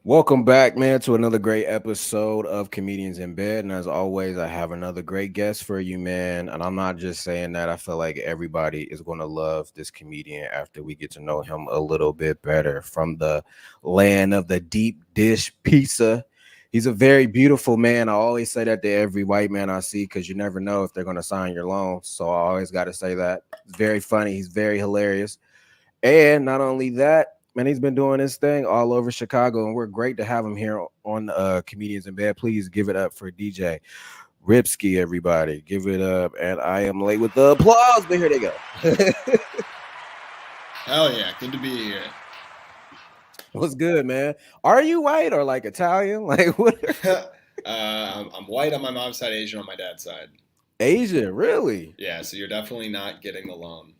Welcome back, man, to another great episode of Comedians in Bed. And as always, I have another great guest for you, man. And I'm not just saying that. I feel like everybody is going to love this comedian after we get to know him a little bit better. From the land of the deep dish pizza, he's a very beautiful man. I always say that to every white man I see because you never know if they're going to sign your loan. So I always got to say that. He's very funny. He's very hilarious. And not only that, man, he's been doing this thing all over Chicago, and we're great to have him here on Comedians in Bed. Please give it up for DJ Rybski, everybody. Give it up. And I am late with the applause, but here they go. Hell yeah, good to be here. What's good, man? Are you white or like Italian? Like what? I'm white on my mom's side, Asian on my dad's side. Asian, really? Yeah, so you're definitely not getting the loan.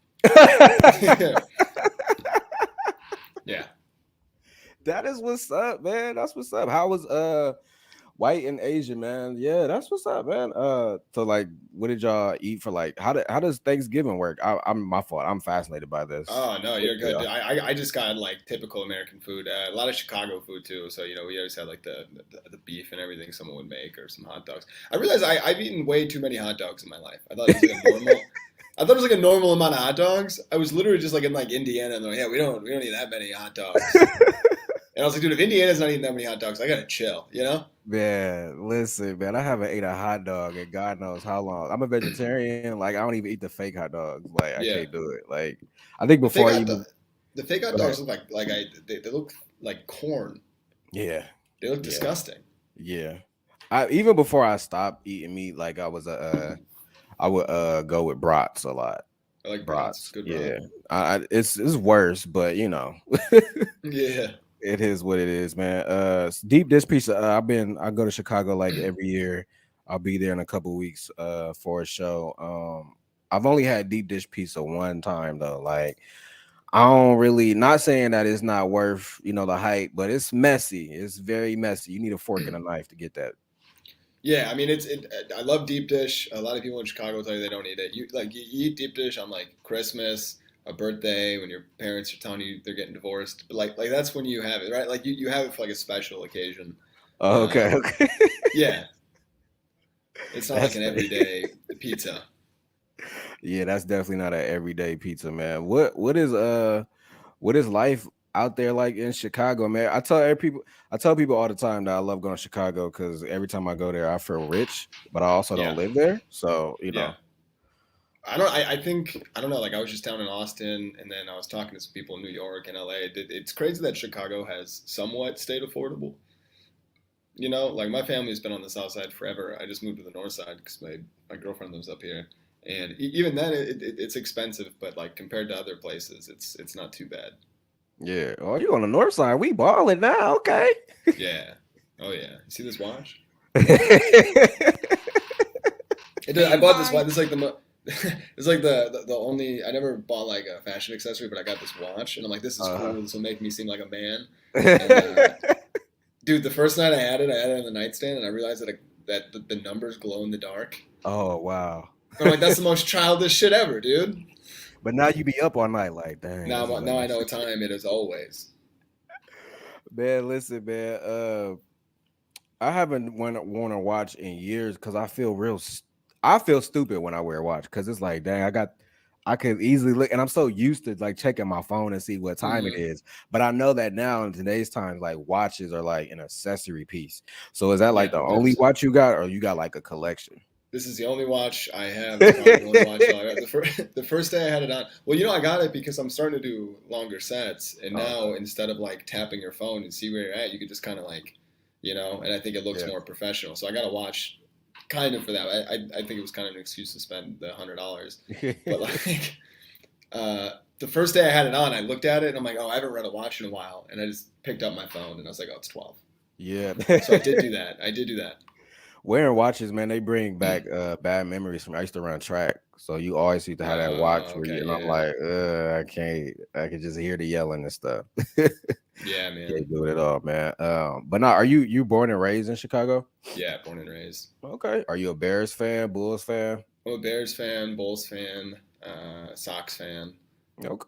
Yeah. That is what's up, man. That's what's up. How was white and Asian, man? Yeah, that's what's up, man. So like, what did y'all eat for like? How does Thanksgiving work? I'm my fault. I'm fascinated by this. Oh no, you're good. Yeah. I just got like typical American food. A lot of Chicago food too. So we always had like the beef and everything someone would make or some hot dogs. I realized I've eaten way too many hot dogs in my life. I thought it was like a normal. I thought it was like a normal amount of hot dogs. I was literally just like in like Indiana, and they're like, yeah, we don't need that many hot dogs. And I was like, dude, if Indiana's not eating that many hot dogs, I gotta chill, you know? Man, listen, man, I haven't ate a hot dog in God knows how long. I'm a vegetarian. Like, I don't even eat the fake hot dogs. Like, I Yeah. can't do it. Like, I think The before I fake even, the fake hot dogs look they look like corn. yeah, They look yeah, disgusting. yeah. I even before I stopped eating meat, like I would go with brats a lot. I like brats. Brats, Good yeah. brat. It's worse, but you know. Yeah. It is what it is, man. Deep dish pizza. I go to Chicago like every year. I'll be there in a couple weeks for a show. I've only had deep dish pizza one time though. Like I don't really not saying that it's not worth, the hype, but it's messy. It's very messy. You need a fork and a knife to get that. Yeah, I mean I love deep dish. A lot of people in Chicago tell you they don't eat it. You eat deep dish on like Christmas, a birthday, when your parents are telling you they're getting divorced. But like that's when you have it, right? Like you have it for like a special occasion. Oh, okay, Um, okay. yeah, it's not like That's an funny. everyday pizza. Yeah, that's definitely not an everyday pizza, man. What is life out there like in Chicago, man? I tell people all the time that I love going to Chicago because every time I go there, I feel rich, but I also don't Yeah, live there. So, yeah. I think I don't know. Like I was just down in Austin, and then I was talking to some people in New York and LA. It's crazy that Chicago has somewhat stayed affordable. Like my family's been on the south side forever. I just moved to the north side because my girlfriend lives up here, and even then it's expensive. But like compared to other places, it's not too bad. yeah. Oh, you on the north side. We balling now. Okay. Yeah. Oh yeah. You see this watch? I Hey, bought this bye. watch. This is like it's like the only I never bought like a fashion accessory, but I got this watch, and I'm like, this is Uh-huh. cool. This will make me seem like a man. And dude, the first night I had it on the nightstand, and I realized that the numbers glow in the dark. Oh, wow. I'm like, that's the most childish shit ever, dude. But now you be up all night like, dang, Now, this is now I nice. know what time it is always. Man, listen, man. I haven't worn a watch in years because I feel stupid when I wear a watch because it's like, dang, I could easily look, and I'm so used to like checking my phone and see what time it Hmm. is. But I know that now in today's times, like watches are like an accessory piece. So is that like Yeah, the only 100%. watch you got, or you got like a collection? This is the only watch I have. It's probably the only watch I'll have. The first day I had it on. Well, I got it because I'm starting to do longer sets, and Oh, now okay. instead of like tapping your phone and see where you're at, you could just kind of like, and I think it looks Yeah. more professional. So I got a watch, kind of for that. I think it was kind of an excuse to spend the $100, but like, the first day I had it on, I looked at it and I'm like, oh, I haven't read a watch in a while, and I just picked up my phone and I was like, oh, it's 12. Yeah. So I did do that. I did do that. Wearing watches, man, they bring back bad memories from I used to run track. So you always used to have that watch where Okay, and I'm yeah, like, I can't I can just hear the yelling and stuff. yeah, man, Can't do it at all, man. But now are you born and raised in Chicago? yeah, born and raised. Okay. Are you a Bears fan, Bulls fan? I'm a Bears fan, Bulls fan, Sox fan.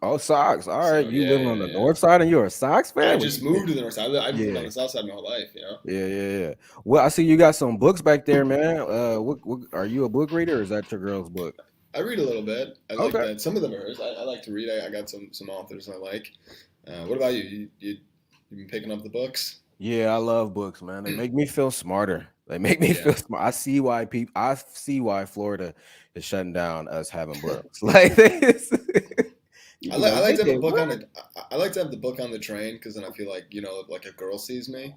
Oh, Sox. All right, So you yeah, living on yeah, the yeah. north side and you're a Sox I fan? Well, just you moved to the north side. I've been on yeah, the south side my whole life, you know. yeah. Well, I see you got some books back there, man. What are you a book reader or is that your girl's book? I read a little bit. I like Okay. that. Some of them are hers. I like to read. I got some authors I like. What about you? You been picking up the books? Yeah, I love books, man. They make me feel smarter. They make me Yeah. feel smart. I see why Florida is shutting down us having books. Like this. You be I like, like to have a nigga, book what? on the. I like to have the book on the train because then I feel like like a girl sees me,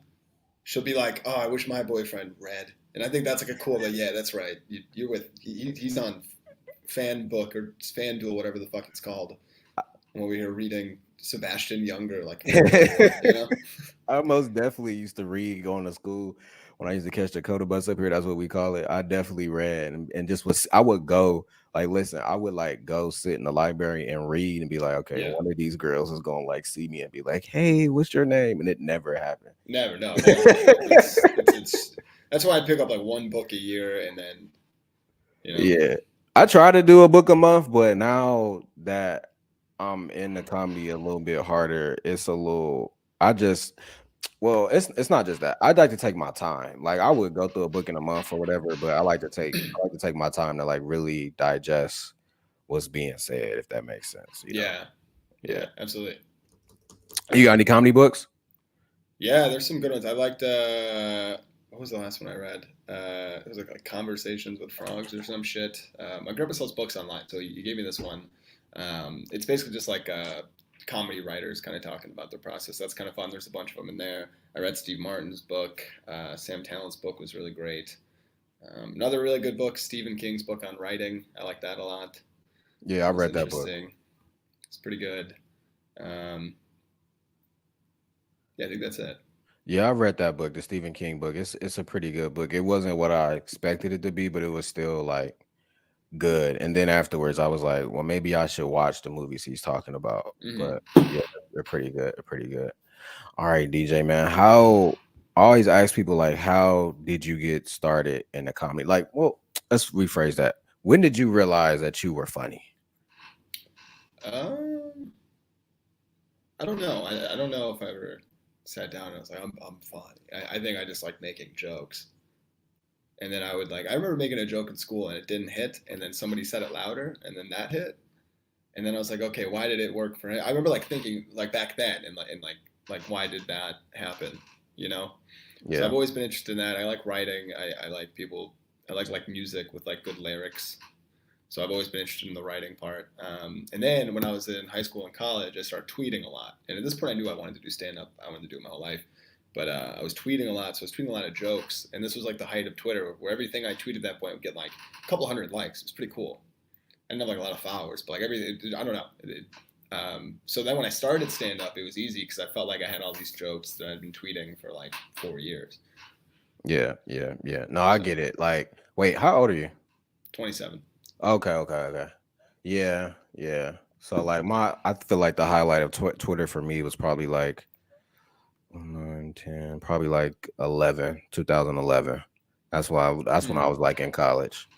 she'll be like, "Oh, I wish my boyfriend read," and I think that's like a cool. Like, yeah, that's right. You're with. He's on fan book or fan duel, whatever the fuck it's called. When we were reading Sebastian Younger, like a couple years ago, you know. I most definitely used to read going to school when I used to catch the Coda bus up here. That's what we call it. I definitely read and just was. I would go like listen. I would like go sit in the library and read and be like, okay, Yeah. one of these girls is gonna like see me and be like, hey, what's your name? And it never happened. Never, no, it never happened. It's that's why I pick up like one book a year and then you know. Yeah. I try to do a book a month, but now that I'm in the comedy a little bit harder, it's a little I just well, it's not just that. I'd like to take my time. Like I would go through a book in a month or whatever, but I like to take my time to like really digest what's being said, if that makes sense, you know. Yeah, Yeah. yeah, absolutely. You got any comedy books? Yeah, there's some good ones. I liked what was the last one I read? It was like Conversations with Frogs or some shit. My grandpa sells books online, so you gave me this one. It's basically just like comedy writers kind of talking about their process. That's kind of fun. There's a bunch of them in there. I read Steve Martin's book. Sam Tallent's book was really great. Another really good book, Stephen King's book on writing. I like that a lot. Yeah, I That was read that book. interesting. It's pretty good. Um, yeah, I think that's it. Yeah, I read that book, the Stephen King book. It's a pretty good book. It wasn't what I expected it to be, but it was still like good. And then afterwards, I was like, well, maybe I should watch the movies he's talking about. But Hmm. yeah, they're pretty good. They're pretty good. All right, DJ, man. How I always ask people like, how did you get started in the comedy? Like, well, let's rephrase that. When did you realize that you were funny? Um, I don't know. I don't know if I ever sat down and I was like, I'm funny. I think I just like making jokes. And then I would like, I remember making a joke in school and it didn't hit. And then somebody said it louder and then that hit. And then I was like, okay, why did it work for him? I remember like thinking like back then and like why did that happen? You know? So I've Yeah. always been interested in that. I like writing. I like people, I like music with like good lyrics. So I've always been interested in the writing part. And then when I was in high school and college, I started tweeting a lot. And at this point, I knew I wanted to do stand up. I wanted to do it my whole life. But I was tweeting a lot. So I was tweeting a lot of jokes. And this was like the height of Twitter, where everything I tweeted at that point would get like a couple hundred likes. It was pretty cool. I didn't have like a lot of followers, but like everything, I don't know. So then when I started stand up, it was easy because I felt like I had all these jokes that I'd been tweeting for like 4 years. Yeah. No, I So get it. Like, wait, how old are you? 27. Okay. Yeah. So like I feel like the highlight of Twitter for me was probably like 9, 10, probably like 11, 2011. That's when I Hmm. was like in college.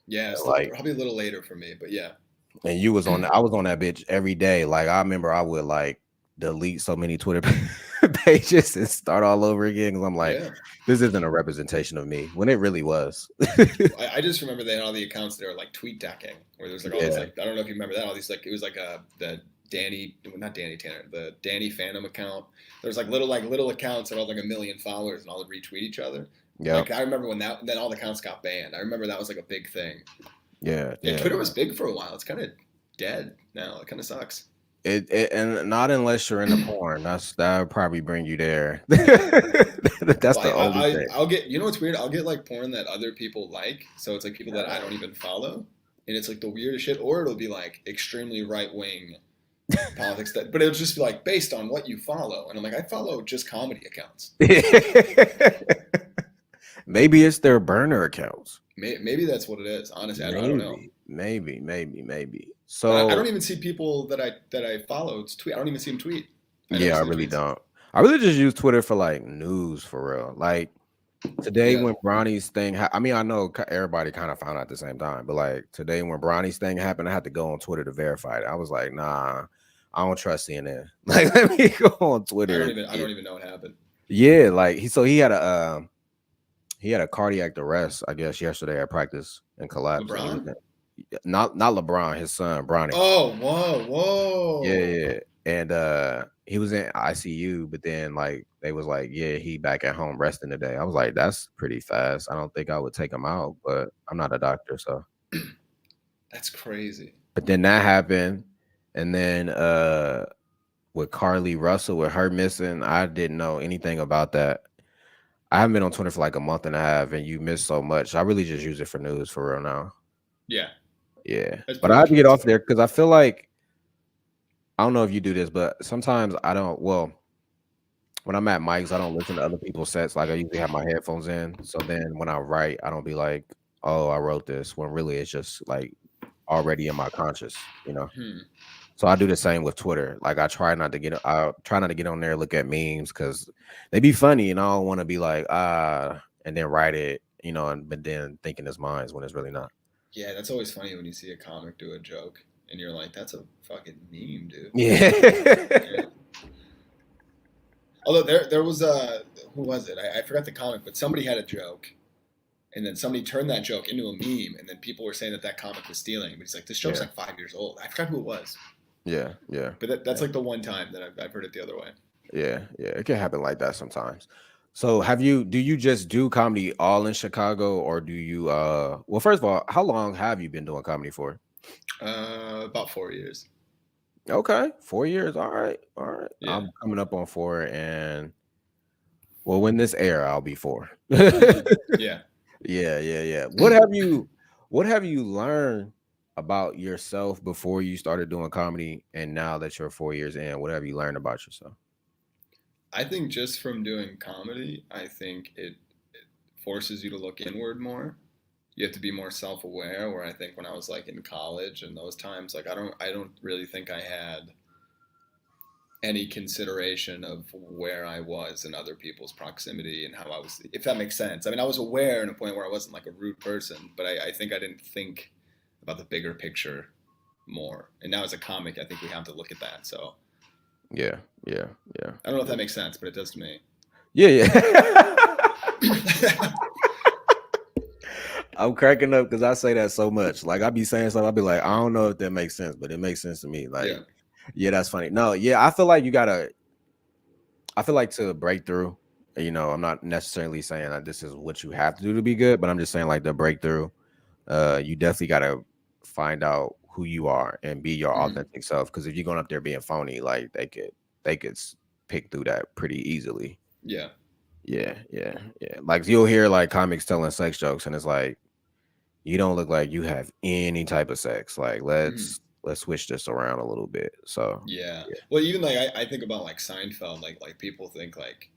Yeah, And it's like probably a little later for me, but yeah. and I was on that bitch every day. Like I remember I would like delete so many Twitter pages and start all over again because I'm like, Yeah. this isn't a representation of me when it really was. I just remember they had all the accounts that were like tweet decking, where there was like all these Yeah. like I don't know if you remember that all these like it was like the Danny not Danny Tanner the Danny Phantom account. There's like little accounts that had like a million followers and all would retweet each other. Yep. Like I remember when that then all the accounts got banned. I remember that was like a big thing. Yeah. And Yeah. Twitter was big for a while. It's kind of dead now. It kind of sucks. It and not unless you're into porn. That would probably bring you there. That's Well, the only thing. I'll get you know what's weird? I'll get like porn that other people like, so it's like people that I don't even follow, and it's like the weirdest shit. Or it'll be like extremely right wing politics that, but it'll just be like based on what you follow, and I'm like I follow just comedy accounts. Maybe it's their burner accounts. Maybe that's what it is. Honestly, I don't know. Maybe. But I So don't even see people that I follow tweet. I don't even see them tweet. I never yeah, I see the really tweets. don't. I really just use Twitter for like news for real. Like Today Yeah. when Bronny's thing, I mean, I know everybody kind of found out at the same time, but like today when Bronny's thing happened, I had to go on Twitter to verify it. I was like, nah, I don't trust CNN. Like, let me go on Twitter. I don't even know what happened. Yeah, like he had a cardiac arrest, I guess, yesterday at practice and collapsed, and he was LeBron? not LeBron, his son Bronny. Oh, whoa, Yeah, whoa. yeah. And he was in ICU, but then like they was like, yeah, he back at home resting today. I was like, that's pretty fast. I don't think I would take him out, but I'm not a doctor, so. That's crazy. But then that happened, and then with Carly Russell with her missing, I didn't know anything about that. I haven't been on Twitter for like a month and a half, and you miss so much. I really just use it for news for real now. Yeah, Yeah, that's but pretty I had much to what get it's off for. there because I feel like I don't know if you do this, but sometimes I don't. Well, when I'm at mics, I don't listen to other people's sets. Like I usually have my headphones in. So then when I write, I don't be like, "Oh, I wrote this," when really it's just like already in my conscious, you know. Hmm. So I do the same with Twitter. Like I try not to get on there and look at memes because they be funny, and I don't want to be like and then write it, you know, and but then thinking it's mine when it's really not. Yeah, that's always funny when you see a comic do a joke and you're like, that's a fucking meme, dude. Yeah. Yeah. Although there was a who was it? I forgot the comic, but somebody had a joke, and then somebody turned that joke into a meme, and then people were saying that that comic was stealing. But he's like, this joke's Yeah. like 5 years old. I forgot who it was, Yeah. Yeah. but that's Yeah. like the one time that I've heard it the other way. Yeah, yeah, it can happen like that sometimes. So do you just do comedy all in Chicago or do you well first of all, how long have you been doing comedy for? About 4 years. Okay, 4 years. All right, all right. Yeah. I'm coming up on four and well when this air I'll be four. Yeah, Yeah. yeah, yeah. What have you learned about yourself before you started doing comedy and now that you're 4 years in, what have you learned about yourself? I think just from doing comedy, I think it forces you to look inward more. You have to be more self-aware. Where I think when I was like in college and those times, like I don't really think I had any consideration of where I was in other people's proximity and how I was, if that makes sense. I mean, I was aware in a point where I wasn't like a rude person, but I think I didn't think about the bigger picture more. And now as a comic, I think we have to look at that. So Yeah, yeah, yeah. I don't know if that makes sense, but it does to me. Yeah, yeah. I'm cracking up because I say that so much. Like I be saying something, I'll be like, I don't know if that makes sense, but it makes sense to me. Like, Yeah. yeah, that's funny. No, yeah, I feel like I feel like to break through, you know, I'm not necessarily saying that this is what you have to do to be good, but I'm just saying like the breakthrough, you definitely gotta find out who you are and be your Mm-hmm. authentic self. Because if you're going up there being phony, like they could pick through that pretty easily. Yeah. Yeah, yeah, yeah. Like you'll hear like comics telling sex jokes, and it's like you don't look like you have any type of sex. Like Mm-hmm. let's switch this around a little bit. So Yeah. yeah, Well, even like I think about like Seinfeld, like people think like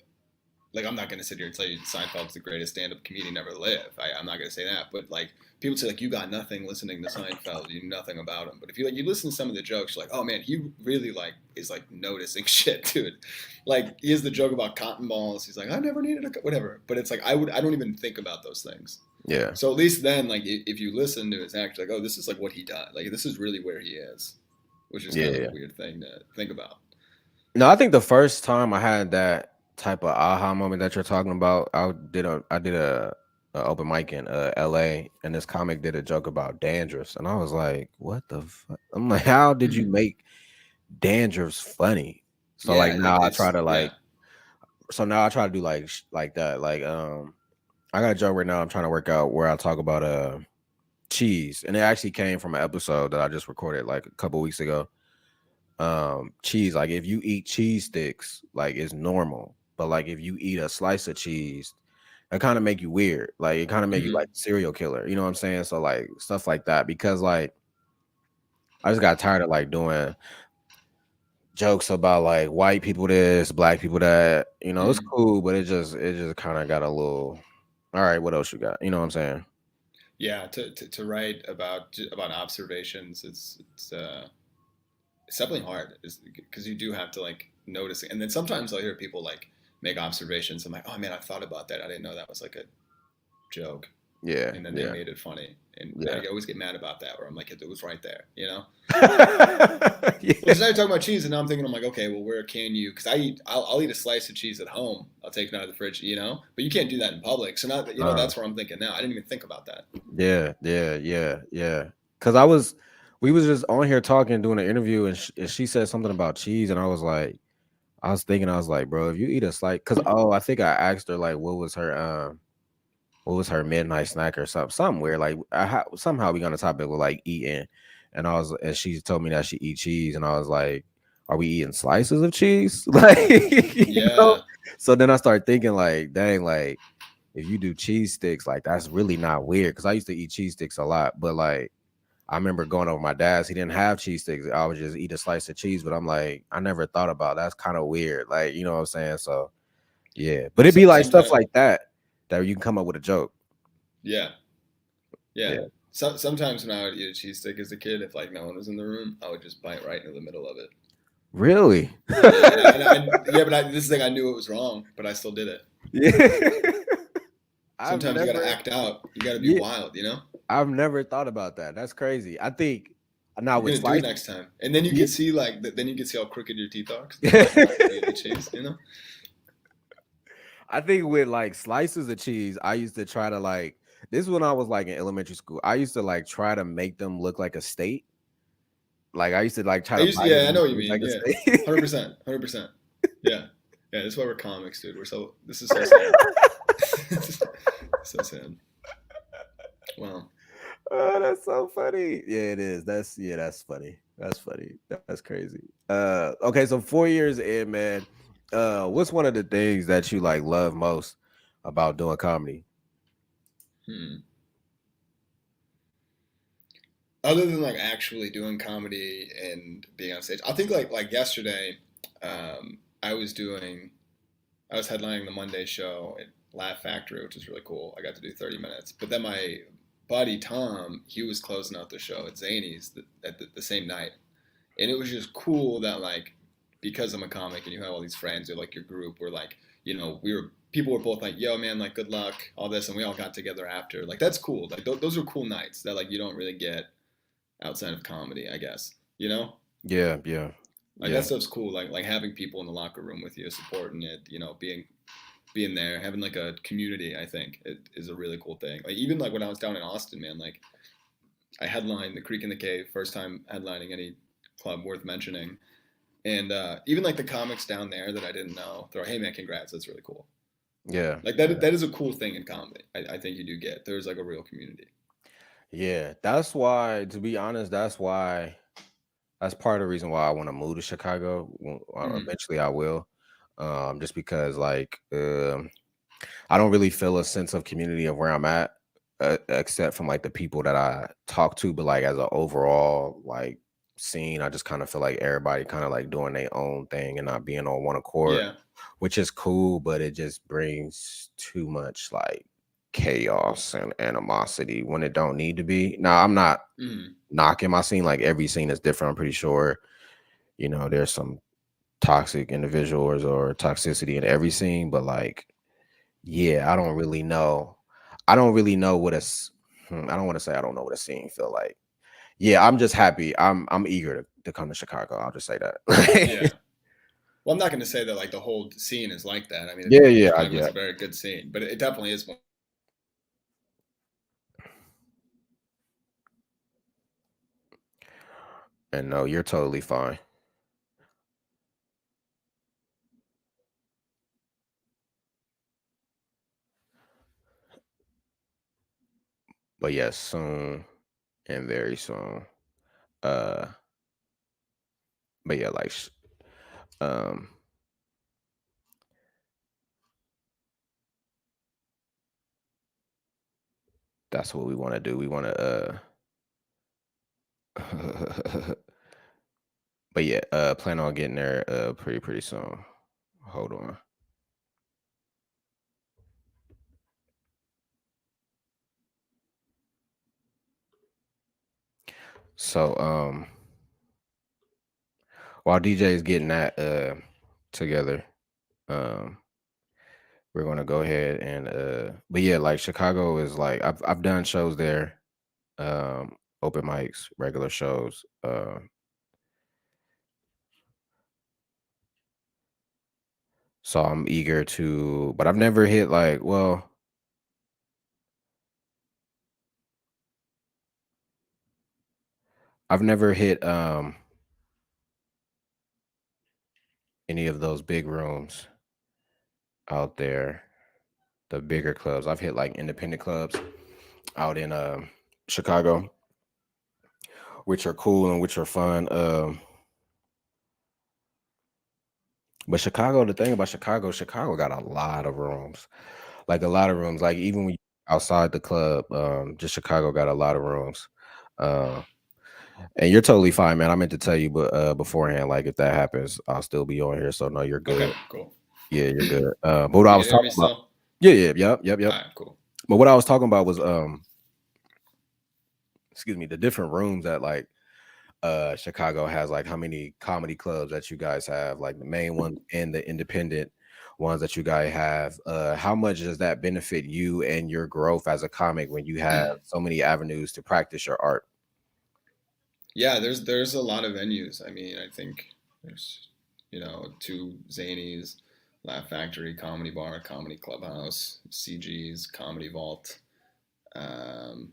I'm not gonna sit here and tell you Seinfeld's the greatest stand-up comedian ever live. I'm not gonna say that, but like people say like you got nothing listening to Seinfeld, you knew nothing about him. But if you listen to some of the jokes, you're like, oh man, he really like is like noticing shit, dude. Like he has the joke about cotton balls. He's like, I never needed whatever. But it's like I don't even think about those things. yeah, So at least then, like if you listen to his act, like oh, this is like what he does. Like this is really where he is, which is yeah, kind of a yeah. weird thing to think about. No, I think the first time I had that type of aha moment that you're talking about, I did a open mic in LA, and this comic did a joke about dandruff, and I was like, what the fuck? I'm like, how did you make dandruffs funny? So like Yeah, now I try it's to yeah. like so now I try to do like like that. Like I got a joke right now I'm trying to work out where I talk about cheese, and it actually came from an episode that I just recorded like a couple weeks ago. Cheese, like if you eat cheese sticks, like it's normal, but like if you eat a slice of cheese, it kind of make you weird. Like it kind of make you Hmm. like serial killer. You know what I'm saying? So like stuff like that because like I just got tired of like doing jokes about like white people this, black people that. You know, it's Hmm. cool, but it just kind of got a little. All right, what else you got? You know what I'm saying? Yeah, to write about observations, it's definitely hard, because you do have to like notice it. And then sometimes I'll hear people like make observations. I'm like, oh man, I thought about that. I didn't know that was like a joke. Yeah, And then they yeah, made it funny. And yeah. I always get mad about that, where I'm like, it was right there, you know? Well, Yeah. because now you're talking about cheese, and now I'm thinking, I'm like, okay, well, where can you? Because I'll eat a slice of cheese at home. I'll take it out of the fridge, you know. But you can't do that in public. So now, Uh, that's where I'm thinking now. I didn't even think about that. yeah, yeah, yeah, yeah. Cause we was just on here talking, doing an interview, and she said something about cheese, and I was thinking, I was like, bro, if you eat a slice, cause I think I asked her like, what was her midnight snack or something, somewhere like somehow we got on the topic with like eating, and she told me that she eat cheese, and I was like, are we eating slices of cheese, like you know? Yeah, So then I started thinking like, dang, like if you do cheese sticks, like that's really not weird, because I used to eat cheese sticks a lot, but like I remember going over my dad's, he didn't have cheese sticks. I would just eat a slice of cheese, but I'm like, I never thought about that's kind of weird. Like, you know what I'm saying? So yeah. But it'd be like stuff sometimes, like that you can come up with a joke. yeah, yeah. Yeah. Sometimes when I would eat a cheese stick as a kid, if like no one was in the room, I would just bite right into the middle of it. Really? Yeah, yeah, but this is like I knew it was wrong, but I still did it. Yeah. I've Sometimes you got to never act out. You got to be yeah, wild, you know. I've never thought about that. That's crazy. I think now You're with gonna do it slices. next time, and then you Yeah. can see like then you can see how crooked your teeth are because they're biting right into the cheese, you know. I think with like slices of cheese, I used to try to like this when I was like in elementary school. I used to like try to make them look like a state. Like I used to like try to bite it Yeah, I and know make what it you look mean. like a Yeah, state. 100%, 100%. Yeah, yeah. That's why we're comics, dude. This is so sad. So sad. Wow. Oh, that's so funny. Yeah, it is. That's funny. That's funny. That's crazy. Okay, so 4 years in, man. What's one of the things that you like love most about doing comedy? Hmm. Other than like actually doing comedy and being on stage, I think like yesterday, I was headlining the Monday show at Laugh Factory, which was really cool. I got to do 30 minutes. But then my buddy Tom, he was closing out the show at Zanies at the same night. And it was just cool that like because I'm a comic and you have all these friends or like your group were like, people were both like, yo man, like good luck, all this, and we all got together after. Like that's cool. Like those are cool nights that like you don't really get outside of comedy, I guess. You know? Yeah, yeah, Like that yeah, stuff's cool. Like having people in the locker room with you, supporting it, being there, having like a community, I think it is a really cool thing. Like even like when I was down in Austin, man, like I headlined the Creek in the Cave, first time headlining any club worth mentioning. And even like the comics down there that I didn't know, they're like, hey man, congrats, that's really cool. yeah, Like yeah. that is a cool thing in comedy. I think you do get. There's like a real community. Yeah, that's why, to be honest, that's part of the reason why I want to move to Chicago. Mm, Eventually I will. Just because like I don't really feel a sense of community of where I'm at, except from like the people that I talk to. But like as an overall like scene, I just kind of feel like everybody kind of like doing their own thing and not being on one accord, yeah. which is cool, but it just brings too much like chaos and animosity when it don't need to be. Now, I'm not Mm, knocking my scene. Like every scene is different. I'm pretty sure, there's some toxic individuals or toxicity in every scene, but like yeah, I don't really know. I don't really know what I don't want to say I don't know what a scene feel like. Yeah, I'm just happy. I'm eager to come to Chicago. I'll just say that. yeah. Well, I'm not going to say that like the whole scene is like that. I mean, Yeah, yeah, Chicago is yeah. a very good scene, but it definitely is one. And no, you're totally fine. But yes, soon and very soon. Uh, but yeah, like um, that's what we want to do. We want to but yeah, plan on getting there pretty soon. Hold on. So while DJ is getting that together, um we're gonna go ahead and but yeah, like Chicago is like I've done shows there, open mics, regular shows. So I'm eager to, but I've never hit like, well, I've never hit any of those big rooms out there, the bigger clubs. I've hit like independent clubs out in Chicago, which are cool and which are fun. But Chicago, the thing about Chicago got a lot of rooms, like a lot of rooms. Like even when you outside the club, just Chicago got a lot of rooms. Uh, and you're totally fine, man. I meant to tell you, but beforehand, like if that happens, I'll still be on here. So no, you're Okay, good. cool. Yeah, you're good. But what I You was can hear me talking about, still? yeah, yeah, yep. All right, cool. But what I was talking about was excuse me, the different rooms that like Chicago has, like how many comedy clubs that you guys have, like the main one and the independent ones that you guys have. How much does that benefit you and your growth as a comic when you have so many avenues to practice your art? Yeah, there's a lot of venues. I mean, I think there's two Zanies, Laugh Factory, Comedy Bar, Comedy Clubhouse, CG's, Comedy Vault. Um,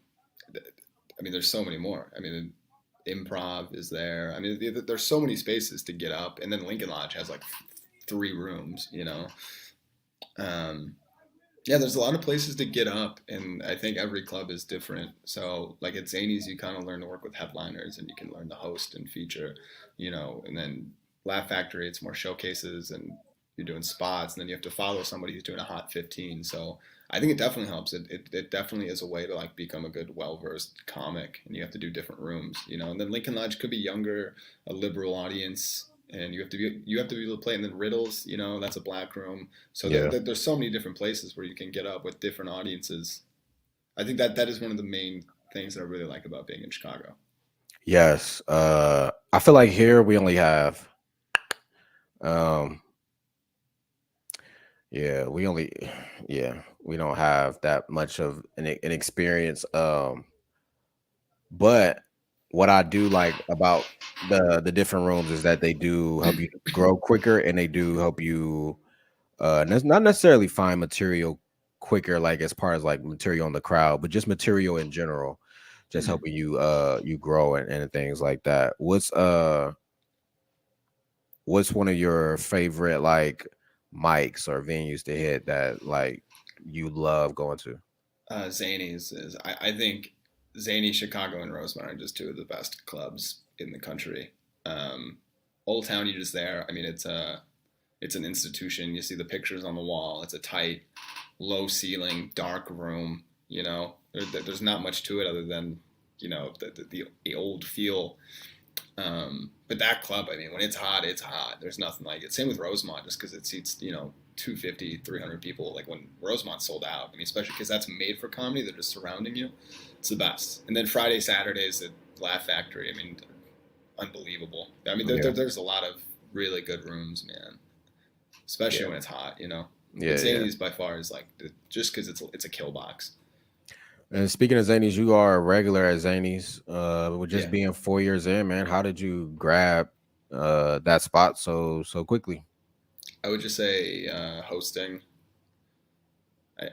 I mean, there's so many more. I mean, Improv is there. I mean, there's so many spaces to get up, and then Lincoln Lodge has like 3 rooms. Um, yeah, there's a lot of places to get up, and I think every club is different. So, like at Zanies, you kind of learn to work with headliners, and you can learn to host and feature, and then Laugh Factory, it's more showcases, and you're doing spots, and then you have to follow somebody who's doing a hot 15. So, I think it definitely helps. It definitely is a way to like become a good, well versed comic, and you have to do different rooms. And then Lincoln Lodge could be younger, a liberal audience, and you have to be able to play. And then Riddles, that's a black room. So Yeah. there's so many different places where you can get up with different audiences. I think that is one of the main things that I really like about being in Chicago. Yes. I feel like here we only have um yeah, we only yeah, we don't have that much of an experience. But what I do like about the different rooms is that they do help you grow quicker and they do help you not necessarily find material quicker, like as far as like material on the crowd, but just material in general, just Mhm. helping you you grow and things like that. What's one of your favorite like mics or venues to hit that like you love going to? Zanies is I think Zany, Chicago, and Rosemont are just two of the best clubs in the country. Um, Old Town, you're just there. I mean, it's an institution. You see the pictures on the wall. It's a tight, low ceiling, dark room. There's not much to it other than the old feel. But that club, I mean, when it's hot, it's hot. There's nothing like it. Same with Rosemont, just because it seats 250, 300 people. Like when Rosemont sold out, I mean, especially because that's made for comedy. They're just surrounding you. It's the best. And then Friday, Saturdays at Laugh Factory. I mean, unbelievable. I mean, Yeah, there's a lot of really good rooms, man. Especially yeah, when it's hot. But yeah, yeah. Zanies by far is like just because it's a kill box. And speaking of Zanies, you are a regular at Zanies. With just Yeah, being 4 years in, man, how did you grab that spot so quickly? I would just say hosting.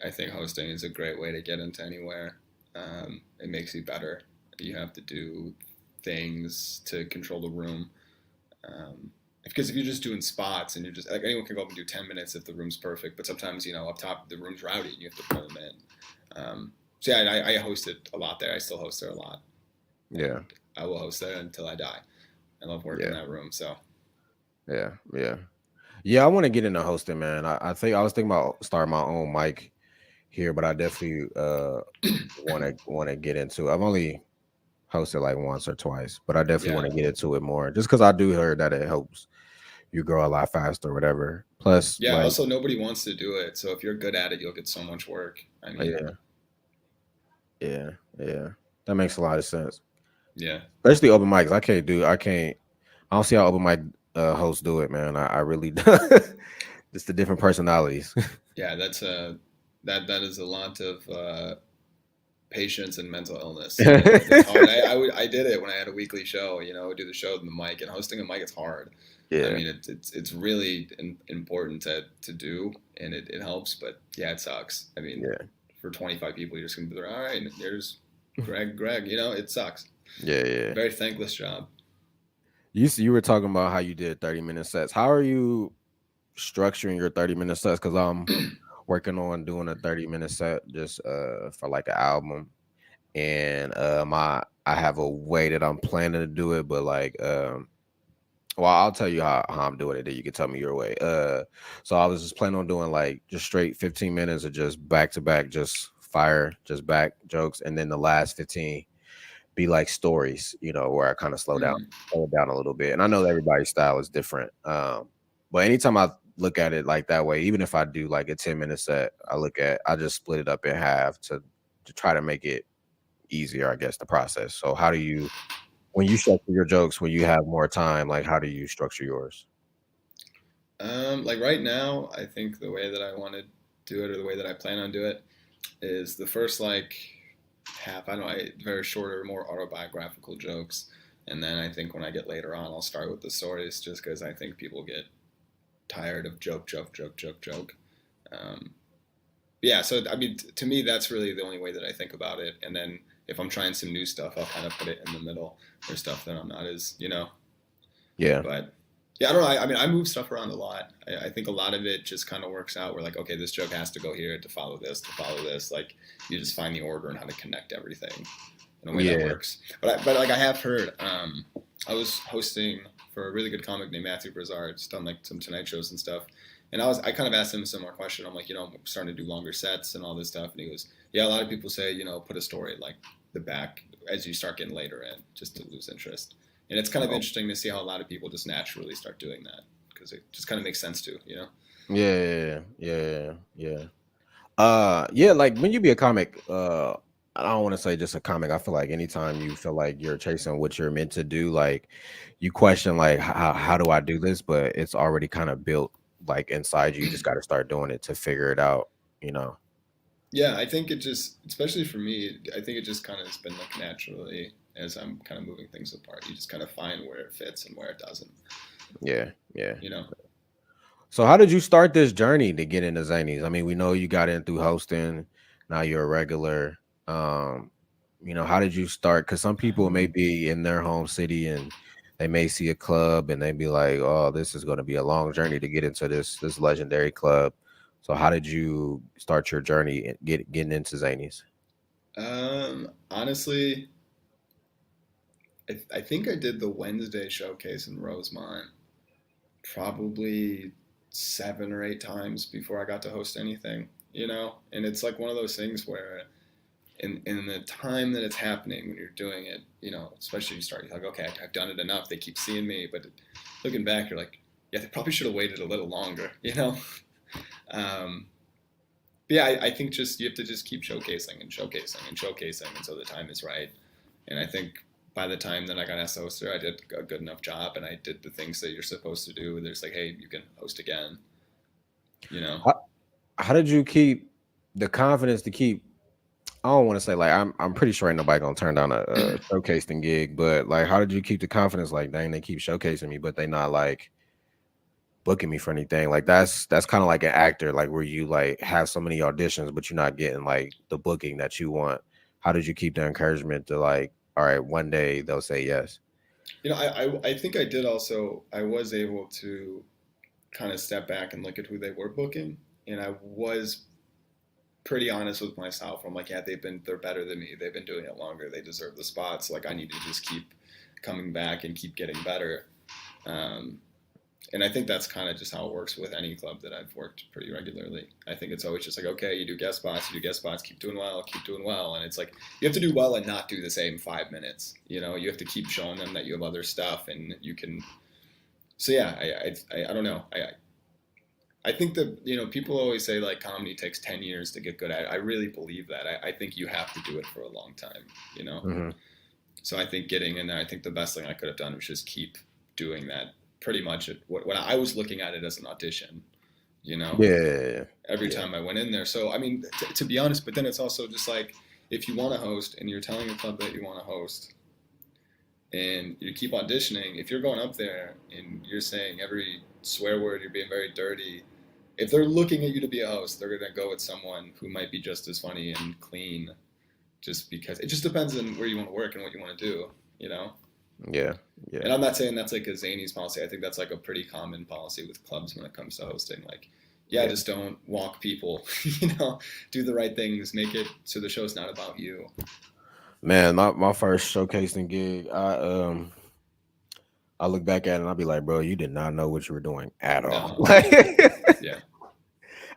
I think hosting is a great way to get into anywhere. It makes you better. You have to do things to control the room. Because if you're just doing spots and you're just like anyone can go up and do 10 minutes if the room's perfect, but sometimes up top the room's rowdy and you have to pull them in. So yeah, I hosted a lot there. I still host there a lot, Yeah, and I will host there until I die. I love working in yeah, that room. So yeah. Yeah, I want to get into hosting, man. I think I was thinking about starting my own mic here, but I definitely want to get into. I've only hosted like once or twice, but I definitely yeah, want to get into it more, just because I do heard that it helps you grow a lot faster, or whatever. Plus, yeah. like, Also, nobody wants to do it. So if you're good at it, you'll get so much work. I mean, yeah, yeah, yeah, that makes a lot of sense. yeah. Especially open mics, I can't. I don't see how open mic hosts do it, man. I really just Just the different personalities. Yeah, that is a lot of patience and mental illness. It's hard. I did it when I had a weekly show. I would do the show with the mic, and hosting a mic is hard. I Yeah, mean, it's really important to do, and it helps. But yeah, it sucks. I mean, yeah, for 25 people, you're just gonna be like, all right, there's Greg. It sucks. yeah, yeah. Very thankless job. You were talking about how you did 30-minute sets. How are you structuring your 30-minute sets? Because I'm working on doing a 30-minute set just for like an album, and I have a way that I'm planning to do it, but like well, I'll tell you how I'm doing it, then you can tell me your way. So I was just planning on doing like just straight 15 minutes of just back to back, just fire, just back jokes, and then the last 15 be like stories, where I kind of Mm. slow it down a little bit. And I know that everybody's style is different. But anytime I look at it like that way, even if I do like a 10-minute set, I just split it up in half to try to make it easier, I guess, the process. So how do you when you structure your jokes when you have more time, like how do you structure yours? Like right now, I think the way that I want to do it, or the way that I plan on do it, is the first like half. I don't know, very shorter, more autobiographical jokes, and then I think when I get later on, I'll start with the stories, just because I think people get tired of joke. Um, yeah, so I mean, to me, that's really the only way that I think about it. And then if I'm trying some new stuff, I'll kind of put it in the middle, or stuff that I'm not as. Yeah. But yeah, I don't know. I mean, I move stuff around a lot. I think a lot of it just kind of works out. We're like, okay, this joke has to go here to follow this, to follow this. Like, you just find the order and how to connect everything in a way that Yeah. works. But like I have heard, I was hosting for a really good comic named Matthew Brazard. It's done like some Tonight shows and stuff. And I kind of asked him a similar question. I'm like, I'm starting to do longer sets and all this stuff. And he goes, yeah, a lot of people say, put a story at like the back as you start getting later in, just to lose interest. And it's kind of Oh, interesting to see how a lot of people just naturally start doing that, because it just kind of makes sense to. yeah, yeah, yeah. Yeah, like when you be a comic, I don't want to say just a comic. I feel like anytime you feel like you're chasing what you're meant to do, like you question like how do I do this? But it's already kind of built like inside you. You just got to start doing it to figure it out, you know. Yeah, I think it just, especially for me, I think it just kind of has been like naturally as I'm kind of moving things apart. You just kind of find where it fits and where it doesn't. Yeah, yeah. You know. So how did you start this journey to get into Zanies? I mean, we know you got in through hosting. Now you're a regular. Um, how did you start? Because some people may be in their home city and they may see a club and they be like, "Oh, this is going to be a long journey to get into this legendary club." So how did you start your journey and getting into Zanies? Honestly, I think I did the Wednesday showcase in Rosemont probably 7 or 8 times before I got to host anything. And it's like one of those things where in the time that it's happening when you're doing it, especially you start, you're like, okay, I've done it enough. They keep seeing me, but looking back, you're like, yeah, they probably should have waited a little longer. Um, but yeah, I think just you have to just keep showcasing and showcasing and showcasing until the time is right. And I think by the time that I got asked to host there, I did a good enough job, and I did the things that you're supposed to do. There's like, hey, you can host again. You know. How did you keep the confidence to keep? I don't want to say like I'm pretty sure ain't nobody gonna turn down a showcasing gig, but like how did you keep the confidence? Like, dang, they keep showcasing me, but they not like booking me for anything. Like that's kind of like an actor, like where you like have so many auditions, but you're not getting like the booking that you want. How did you keep the encouragement to like, all right, one day they'll say yes? I think I did also. I was able to kind of step back and look at who they were booking, and I was pretty honest with myself. I'm like, yeah, they're better than me. They've been doing it longer. They deserve the spots. Like I need to just keep coming back and keep getting better. Um, and I think that's kind of just how it works with any club that I've worked pretty regularly. I think it's always just like, okay, you do guest spots, keep doing well. And it's like, you have to do well and not do the same 5 minutes. You have to keep showing them that you have other stuff and you can. So yeah, I don't know. I think that, people always say like comedy takes 10 years to get good at it. I really believe that. I think you have to do it for a long time. Hmm. So I think getting in there, I think the best thing I could have done was just keep doing that pretty much when I was looking at it as an audition, you know, Yeah. every Yeah. time I went in there. So, I mean, to be honest, but then it's also just like, if you want to host and you're telling a club that you want to host and you keep auditioning, if you're going up there and you're saying every swear word, you're being very dirty, if they're looking at you to be a host, they're going to go with someone who might be just as funny and clean, just because it just depends on where you want to work and what you want to do, you know? Yeah. Yeah. And I'm not saying that's like a Zanies policy. I think that's like a pretty common policy with clubs when it comes to hosting. Like, yeah, Yeah. just don't walk people, you know, do the right things, make it so the show's not about you. Man, my first showcasing gig, I look back at it and I'll be like, bro, you did not know what you were doing at all. No, Like, yeah,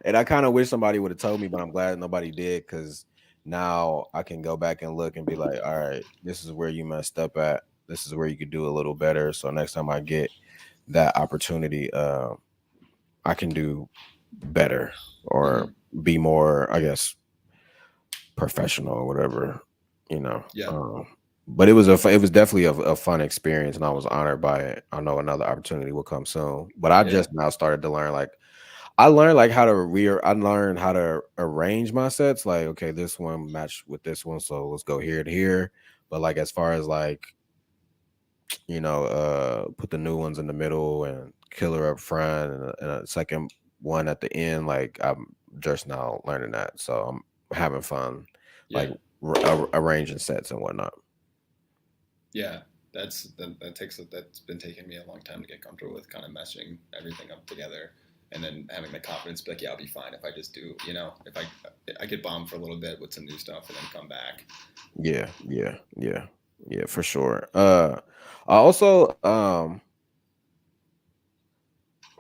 and I kind of wish somebody would have told me, but I'm glad nobody did, because now I can go back and look and be like, all right, this is where you messed up at. This is where you could do a little better. So next time I get that opportunity, I can do better or hmm, be more, I guess, professional or whatever, you know. yeah, But it was definitely a fun experience, and I was honored by it. I know another opportunity will come soon, but I yeah, just now started to learn, like, I learned like how to I learned how to arrange my sets. Like, okay, this one matched with this one, so let's go here to here. But like as far as like, put the new ones in the middle and killer up front and a second one at the end. Like I'm just now learning that, so I'm having fun, yeah, like arranging sets and whatnot. yeah. That's been taking me a long time to get comfortable with, kind of meshing everything up together, and then having the confidence, be like, yeah, I'll be fine if I just do, you know, if I get bombed for a little bit with some new stuff and then come back. Yeah, yeah, yeah, yeah, for sure. I also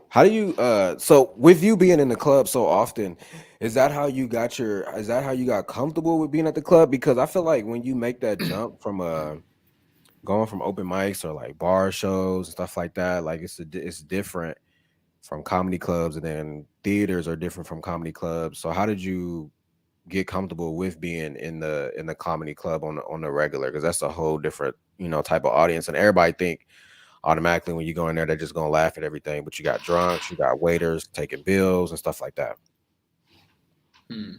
how do you so with you being in the club so often, is that how you got comfortable with being at the club? Because I feel like when you make that jump from going from open mics or like bar shows and stuff like that, like it's different from comedy clubs, and then theaters are different from comedy clubs. So how did you get comfortable with being in the comedy club on the regular? Because that's a whole different, type of audience, and everybody think automatically when you go in there they're just gonna laugh at everything, but you got drunks, you got waiters taking bills and stuff like that. Hmm.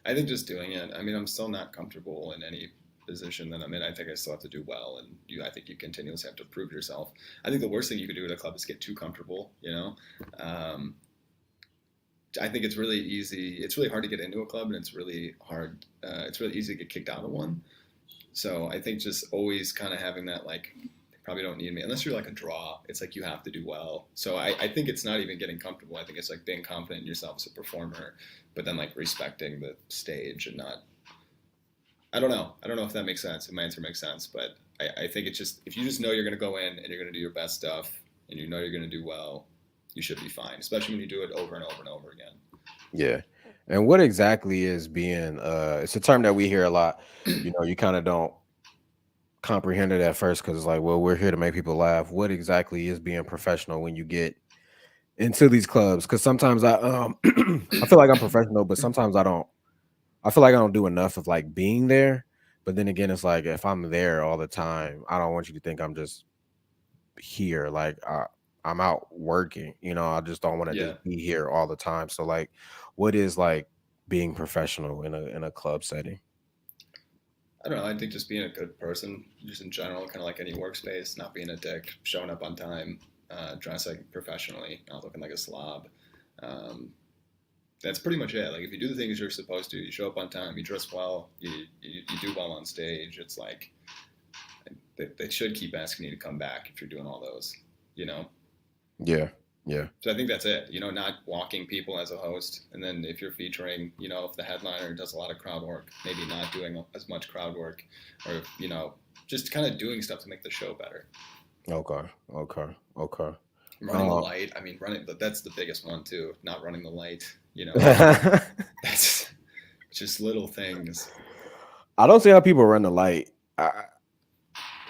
I think just doing it. I mean, I'm still not comfortable in any position that I'm in. I think I still have to do well, and I think you continuously have to prove yourself. I think the worst thing you could do at a club is get too comfortable. You know, um, I think it's really easy. It's really hard to get into a club, and it's really hard. It's really easy to get kicked out of one. So I think just always kind of having that, like, they probably don't need me unless you're like a draw. It's like you have to do well. So I think it's not even getting comfortable. I think it's like being confident in yourself as a performer, but then like respecting the stage and not. I don't know. I don't know if that makes sense. If my answer makes sense, but I think it's just, if you just know you're going to go in and you're going to do your best stuff and you know you're going to do well, you should be fine. Especially when you do it over and over and over again. Yeah. And what exactly is being it's a term that we hear a lot. You kind of don't comprehend it at first because it's like, well, we're here to make people laugh. What exactly is being professional when you get into these clubs? Because sometimes I feel like I'm professional, but sometimes I don't. I feel like I don't do enough of like being there. But then again, it's like if I'm there all the time, I don't want you to think I'm just here. Like I'm out working. I just don't want to Yeah. just be here all the time. So like, what is like being professional in a club setting? I don't know. I think just being a good person, just in general, kind of like any workspace, not being a dick, showing up on time, dressing professionally, not looking like a slob. Um, that's pretty much it. Like if you do the things you're supposed to, you show up on time, you dress well, you do well on stage. It's like they should keep asking you to come back if you're doing all those, you know. Yeah, yeah, So I think that's it. Not walking people as a host, and then if you're featuring, if the headliner does a lot of crowd work, maybe not doing as much crowd work, or just kind of doing stuff to make the show better. okay, okay, okay. Running the light. I mean, that's the biggest one too. Not running the light. That's just little things. I don't see how people run the light.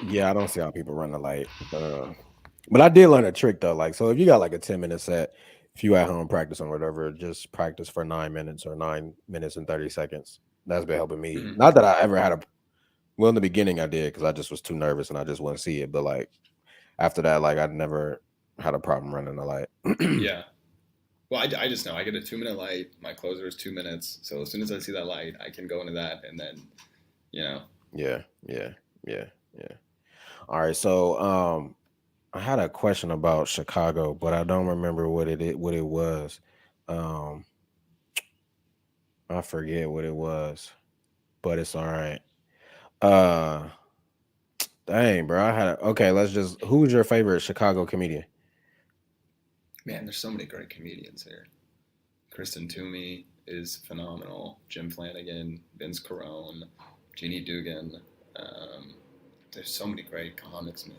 Yeah, I don't see how people run the light. But I did learn a trick though. Like, so if you got like a 10-minute set, if you at home practicing whatever, just practice for 9 minutes or 9 minutes and 30 seconds. That's been helping me. Mm-hmm. Not that I ever had well, in the beginning I did because I just was too nervous and I just wouldn't see it. But like after that, like I never had a problem running the light. Yeah. Well, I just know I get a 2 minute light. My closer is 2 minutes. So as soon as I see that light, I can go into that, and then you know. Yeah, yeah, yeah, yeah. All right, so I had a question about Chicago, but I don't remember what it was. Um, I forget what it was, but it's all right. Uh, dang, bro, I had okay. Let's just. Who's your favorite Chicago comedian? Man, there's so many great comedians here. Kristen Toomey is phenomenal. Jim Flanagan, Vince Carone, Jeannie Dugan. Um, there's so many great comics, man.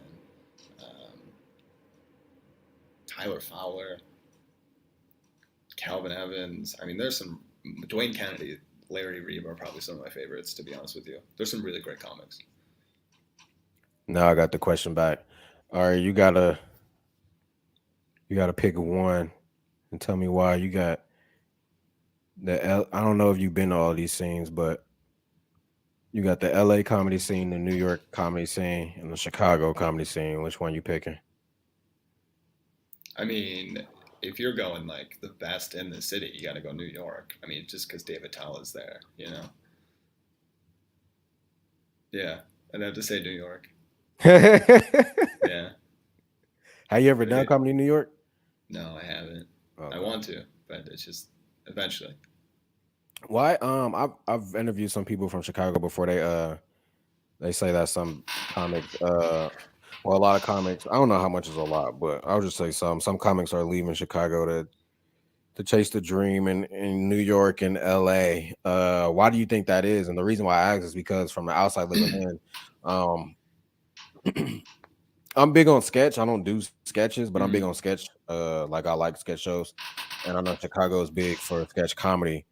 Um, Tyler Fowler, Calvin Evans. I mean, there's some. Dwayne Kennedy, Larry Reeb are probably some of my favorites, to be honest with you. There's some really great comics. Now I got the question back. All right, you gotta pick one and tell me why. You got I don't know if you've been to all these scenes, but you got the LA comedy scene, the New York comedy scene, and the Chicago comedy scene. Which one you picking? I mean, if you're going like the best in the city, you got to go New York. I mean, just because David Tell is there, you know? Yeah, I'd have to say New York. Yeah. Have you ever But if done it, comedy in New York? no, I haven't. I Okay. want to, but it's just eventually. Why? I've interviewed some people from Chicago before. They say that some comics well, a lot of comics. I don't know how much is a lot, but I'll just say some comics are leaving Chicago to chase the dream in New York and LA. Why do you think that is? And the reason why I ask is because from the outside looking in, um, I'm big on sketch. I don't do sketches, but I'm big on Mm-hmm. sketch. Like I like sketch shows, and I know Chicago is big for sketch comedy.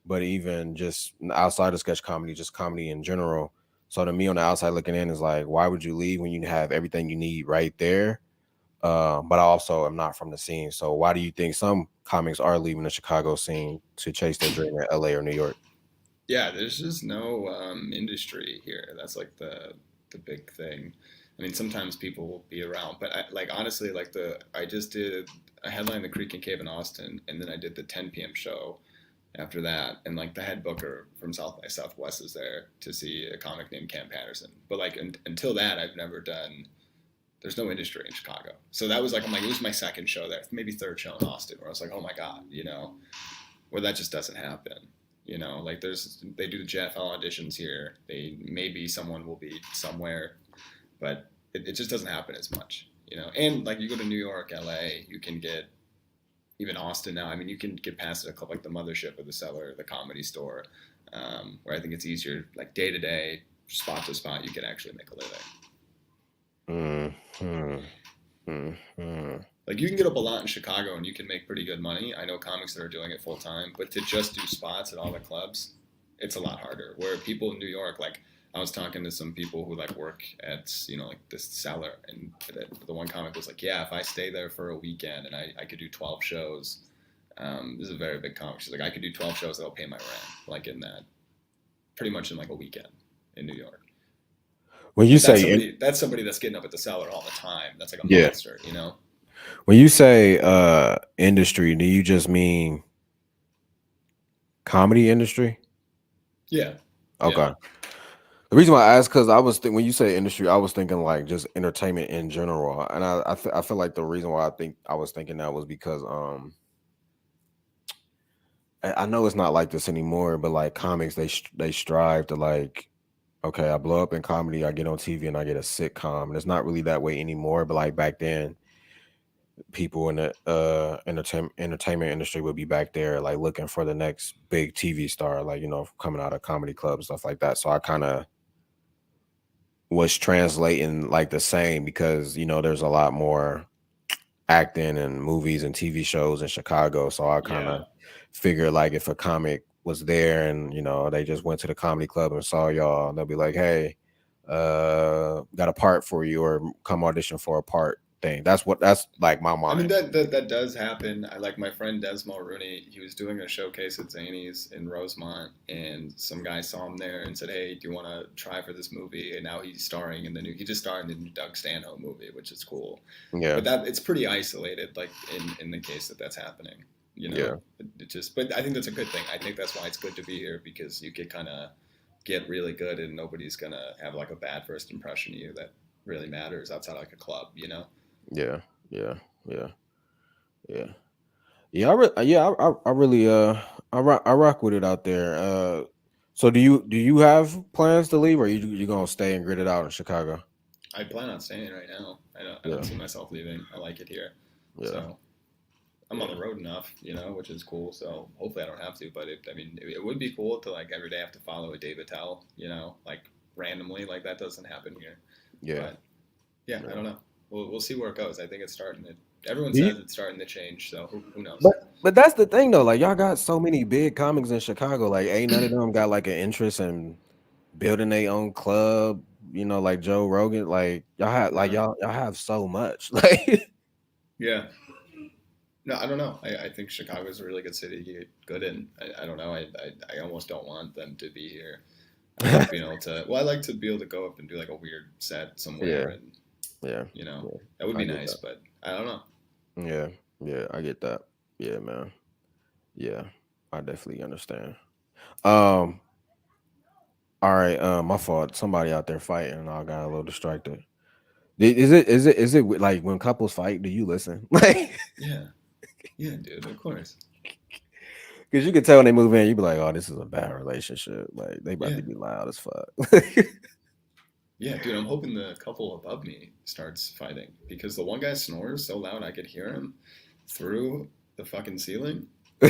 But even just outside of sketch comedy, just comedy in general. So to me, on the outside looking in, is like, why would you leave when you have everything you need right there? But I also am not from the scene. So why do you think some comics are leaving the Chicago scene to chase their dream in LA or New York? Yeah, there's just no industry here. That's like the big thing. I mean, sometimes people will be around, but like honestly, like I just did I headlined the Creek and Cave in Austin, and then I did the 10 p.m. show after that, and like the head booker from South by Southwest is there to see a comic named Cam Patterson. But like until that, I've never done. There's no industry in Chicago, so that was like I'm like it was my second show there, maybe third show in Austin, where I was like, oh my god, where that just doesn't happen. Like they do the JFL auditions here. They maybe someone will be somewhere, but it just doesn't happen as much. And like you go to New York, LA, you can get even Austin now. I mean, you can get past a club like the Mothership or the Cellar, the Comedy Store, where I think it's easier, like day to day, spot to spot, you can actually make a living. Mm-hmm. Mm-hmm. Like you can get up a lot in Chicago and you can make pretty good money. I know comics that are doing it full time, but to just do spots at all the clubs, it's a lot harder. Where people in New York, like I was talking to some people who like work at like this Cellar, and the one comic was like, yeah, if I stay there for a weekend and I could do 12 shows. This is a very big comic. She's like, I could do 12 shows that'll pay my rent, like in that, pretty much in like a weekend in New York. When you But that's say somebody that's getting up at the Cellar all the time. That's like a yeah, monster. when you say industry, do you just mean comedy industry? Yeah, yeah. Okay. The reason why I asked because I was when you say industry, I was thinking like just entertainment in general, and I feel like the reason why I was thinking that was because I know it's not like this anymore, but like comics they strive to like okay, I blow up in comedy, I get on TV and I get a sitcom, and it's not really that way anymore. But like back then, people in the entertainment industry would be back there like looking for the next big TV star, like coming out of comedy clubs, stuff like that. So I kind of was translating like the same because there's a lot more acting and movies and TV shows in Chicago. So I kind Yeah. of figured like if a comic was there and they just went to the comedy club and saw y'all, they'll be like, hey, got a part for you or come audition for a part thing. That's like my I mean mind. that does happen. I like my friend Desmo Rooney. He was doing a showcase at Zanies in Rosemont, and some guy saw him there and said, "Hey, do you want to try for this movie?" And now he's starring in the new. He just starred in the new Doug Stanhope movie, which is cool. Yeah. But that it's pretty isolated, like in the case that's happening. You know, Yeah. it just. But I think that's a good thing. I think that's why it's good to be here because you could kind of get really good, and nobody's gonna have like a bad first impression of you that really matters outside like a club. You know. Yeah. Yeah. Yeah. Yeah. Yeah. I really I rock with it out there. So do you have plans to leave, or you gonna stay and grit it out in Chicago? I plan on staying right now. I Yeah. don't see myself leaving. I like it here. Yeah. So I'm on Yeah. the road enough, which is cool. So hopefully I don't have to. But it would be cool to like every day have to follow a David Tell, like randomly. Like that doesn't happen here. Yeah. But yeah, I Yeah. don't know. We'll see where it goes. I think it's starting to. Everyone Do you, says it's starting to change. So who knows? but but that's the thing though. Like y'all got so many big comics in Chicago. Like ain't none of them got like an interest in building their own club. Like Joe Rogan. Like y'all have like No. y'all have so much. Like Yeah. No, I don't know. I think Chicago's a really good city to get good in. I don't know. I almost don't want them to be here. I like being able to. Well, I like to be able to go up and do like a weird set somewhere, yeah, and yeah, yeah. that would I be get nice. that. But I don't know. Yeah, yeah, I get that. Yeah, man. Yeah, I definitely understand. Um, all right. My fault. Somebody out there fighting, and I got a little distracted. Is it like when couples fight? Do you listen? Like, Yeah, yeah, dude. Of course. because you can tell when they move in, you be like, oh, this is a bad relationship. Like they about Yeah, to be loud as fuck. yeah, dude. I'm hoping the couple above me starts fighting because the one guy snores so loud I could hear him through the fucking ceiling. So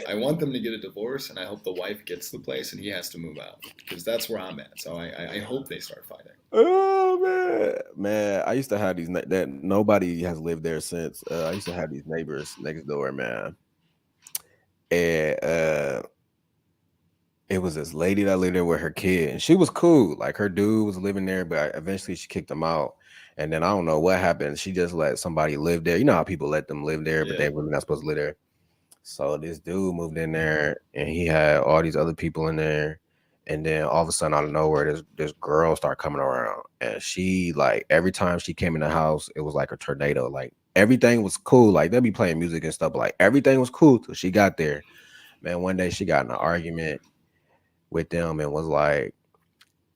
I want them to get a divorce, and I hope the wife gets the place and he has to move out because that's where I'm at. So I hope they start fighting. Oh man, I used to have these that nobody has lived there since. I used to have these neighbors next door, man, and it was this lady that lived there with her kid, and she was cool. Like her dude was living there, but eventually she kicked him out. And then I don't know what happened. She just let somebody live there. You know how people let them live there, but Yeah, they really not supposed to live there. So this dude moved in there, and he had all these other people in there. And then all of a sudden, out of nowhere, this girl started coming around, and she like every time she came in the house, it was like a tornado. Like everything was cool, like they'd be playing music and stuff, but like everything was cool till she got there. Man, one day she got in an argument with them and was like,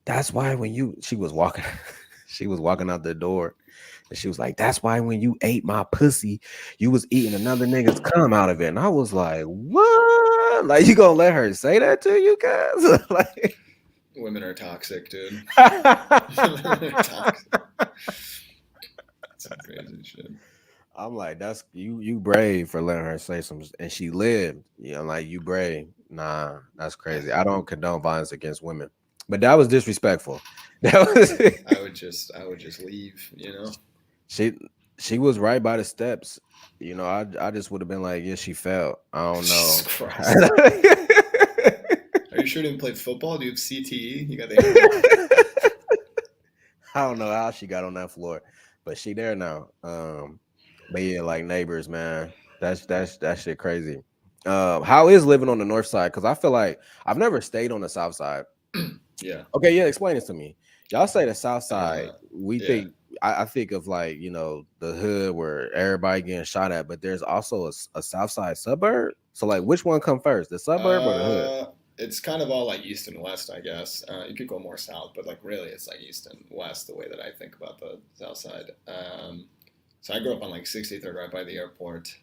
"That's why when she was walking, she was walking out the door, and she was like, "That's why when you ate my pussy, you was eating another nigga's cum out of it." And I was like, "What? Like you gonna let her say that to you guys?" Like, women are toxic, dude. I'm Women are toxic. Some crazy shit. like, that's you brave for letting her say some, and she lived. Like you brave. Nah, that's crazy. I don't condone violence against women, but that was disrespectful. That was I would just leave. she she was right by the steps. I just would have been like, yeah, she fell. I don't Jesus know. Christ. Are you sure you didn't play football? Do you have CTE? You got the ankle? I don't know how she got on that floor, but she there now. But yeah, like neighbors, man, that's that shit crazy. How is living on the north side? Because I feel like I've never stayed on the south side. Yeah. Okay, yeah, explain this to me. Y'all say the south side. We Yeah. think I think of like the hood where everybody getting shot at, but there's also a south side suburb. So like, which one come first, the suburb or the hood? It's kind of all like east and west, I guess. You could go more south, but like really, it's like east and west the way that I think about the south side. So I grew up on like 63rd, right by the airport.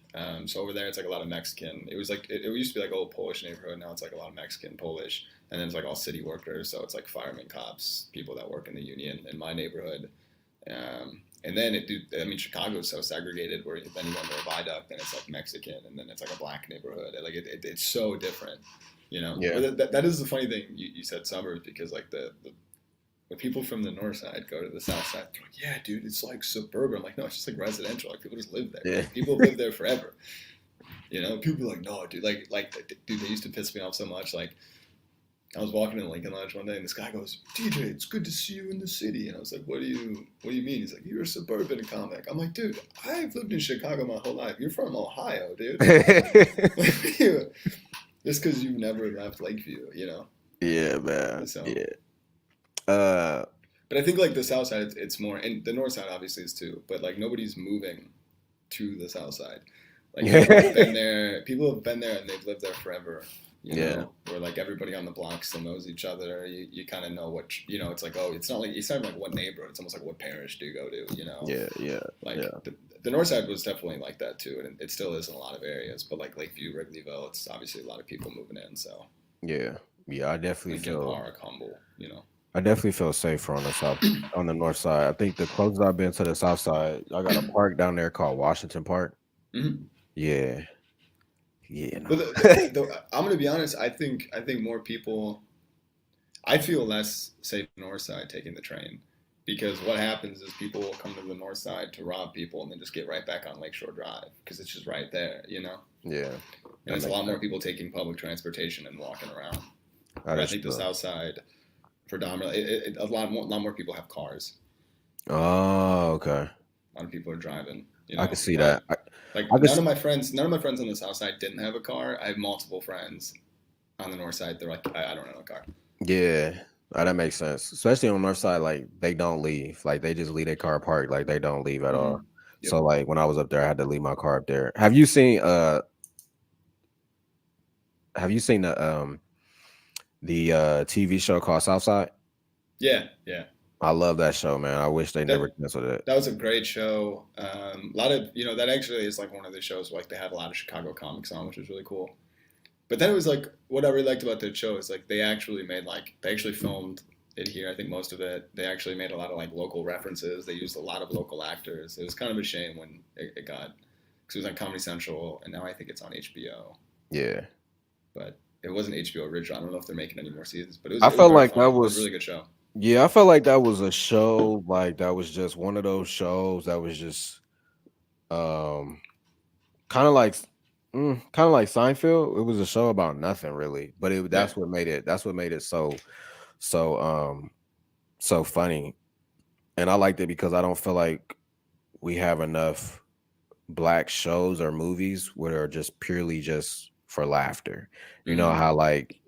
So over there, it's like a lot of Mexican. It was like it used to be like old Polish neighborhood. Now it's like a lot of Mexican, Polish, and then it's like all city workers. So it's like firemen, cops, people that work in the union in my neighborhood. And then Chicago's so segregated where then you go into a viaduct and it's like Mexican, and then it's like a black neighborhood. Like it's so different, Yeah. But that is the funny thing you said suburbs because like the when people from the north side go to the south side, they're like, yeah, dude, it's like suburban. I'm like, no, it's just like residential. Like people just live there. Yeah. Like, people live there forever. People are like, no, dude, dude, they used to piss me off so much. Like, I was walking in Lincoln Lodge one day, and this guy goes, "DJ, it's good to see you in the city." And I was like, "What do you mean?" He's like, "You're a suburban comic." I'm like, "Dude, I've lived in Chicago my whole life. You're from Ohio, dude. Just because you've never left Lakeview. Yeah, man. So, Yeah. Uh, but I think like the South Side, it's more, and the North Side obviously is too. But like nobody's moving to the South Side. Like people have been there. People have been there and they've lived there forever. You Yeah. know, where like everybody on the block still knows each other. You kind of know what it's like. Oh, it's not like what neighborhood. It's almost like what parish do you go to? You know. Yeah. Like the north side was definitely like that too, and it still is in a lot of areas. But like Lakeview, Wrigleyville, it's obviously a lot of people moving in. So Yeah. I definitely Lincoln feel. Park, Humble. You know. I definitely feel safer on the south, on the north side. I think the closest I've been to the south side, I got a park down there called Washington Park. Mm-hmm. Yeah. Yeah. No. But I'm gonna be honest. I think more people. I feel less safe on the north side taking the train, because what happens is people will come to the north side to rob people and then just get right back on Lakeshore Drive because it's just right there, you know. Yeah. And it's a lot more people taking public transportation and walking around. That I think the south side, predominantly, a lot more people have cars. Oh, okay. A lot of people are driving. You know? I can see that. None of my friends on the south side didn't have a car. I have multiple friends on the north side. They're like, I don't have a car. Yeah, that makes sense. Especially on the north side, like they don't leave. Like they just leave their car parked. Like they don't leave at all. Yep. So like when I was up there, I had to leave my car up there. Have you seen the TV show called Southside? Yeah. I love that show, man. I wish they never canceled it. That was a great show. A lot of that actually is like one of the shows like they had a lot of Chicago comics on, which was really cool. But then it was like what I really liked about that show is like they actually filmed it here. I think most of it. They actually made a lot of like local references. They used a lot of local actors. It was kind of a shame when it got, because it was on Comedy Central and now I think it's on HBO. Yeah. But it wasn't HBO original. I don't know if they're making any more seasons. But I felt like that was a really good show. Yeah, I felt like that was a show like that was just one of those shows that was just kind of like Seinfeld. It was a show about nothing really, but that's what made it so funny. And I liked it because I don't feel like we have enough black shows or movies where are just purely just for laughter. You know how like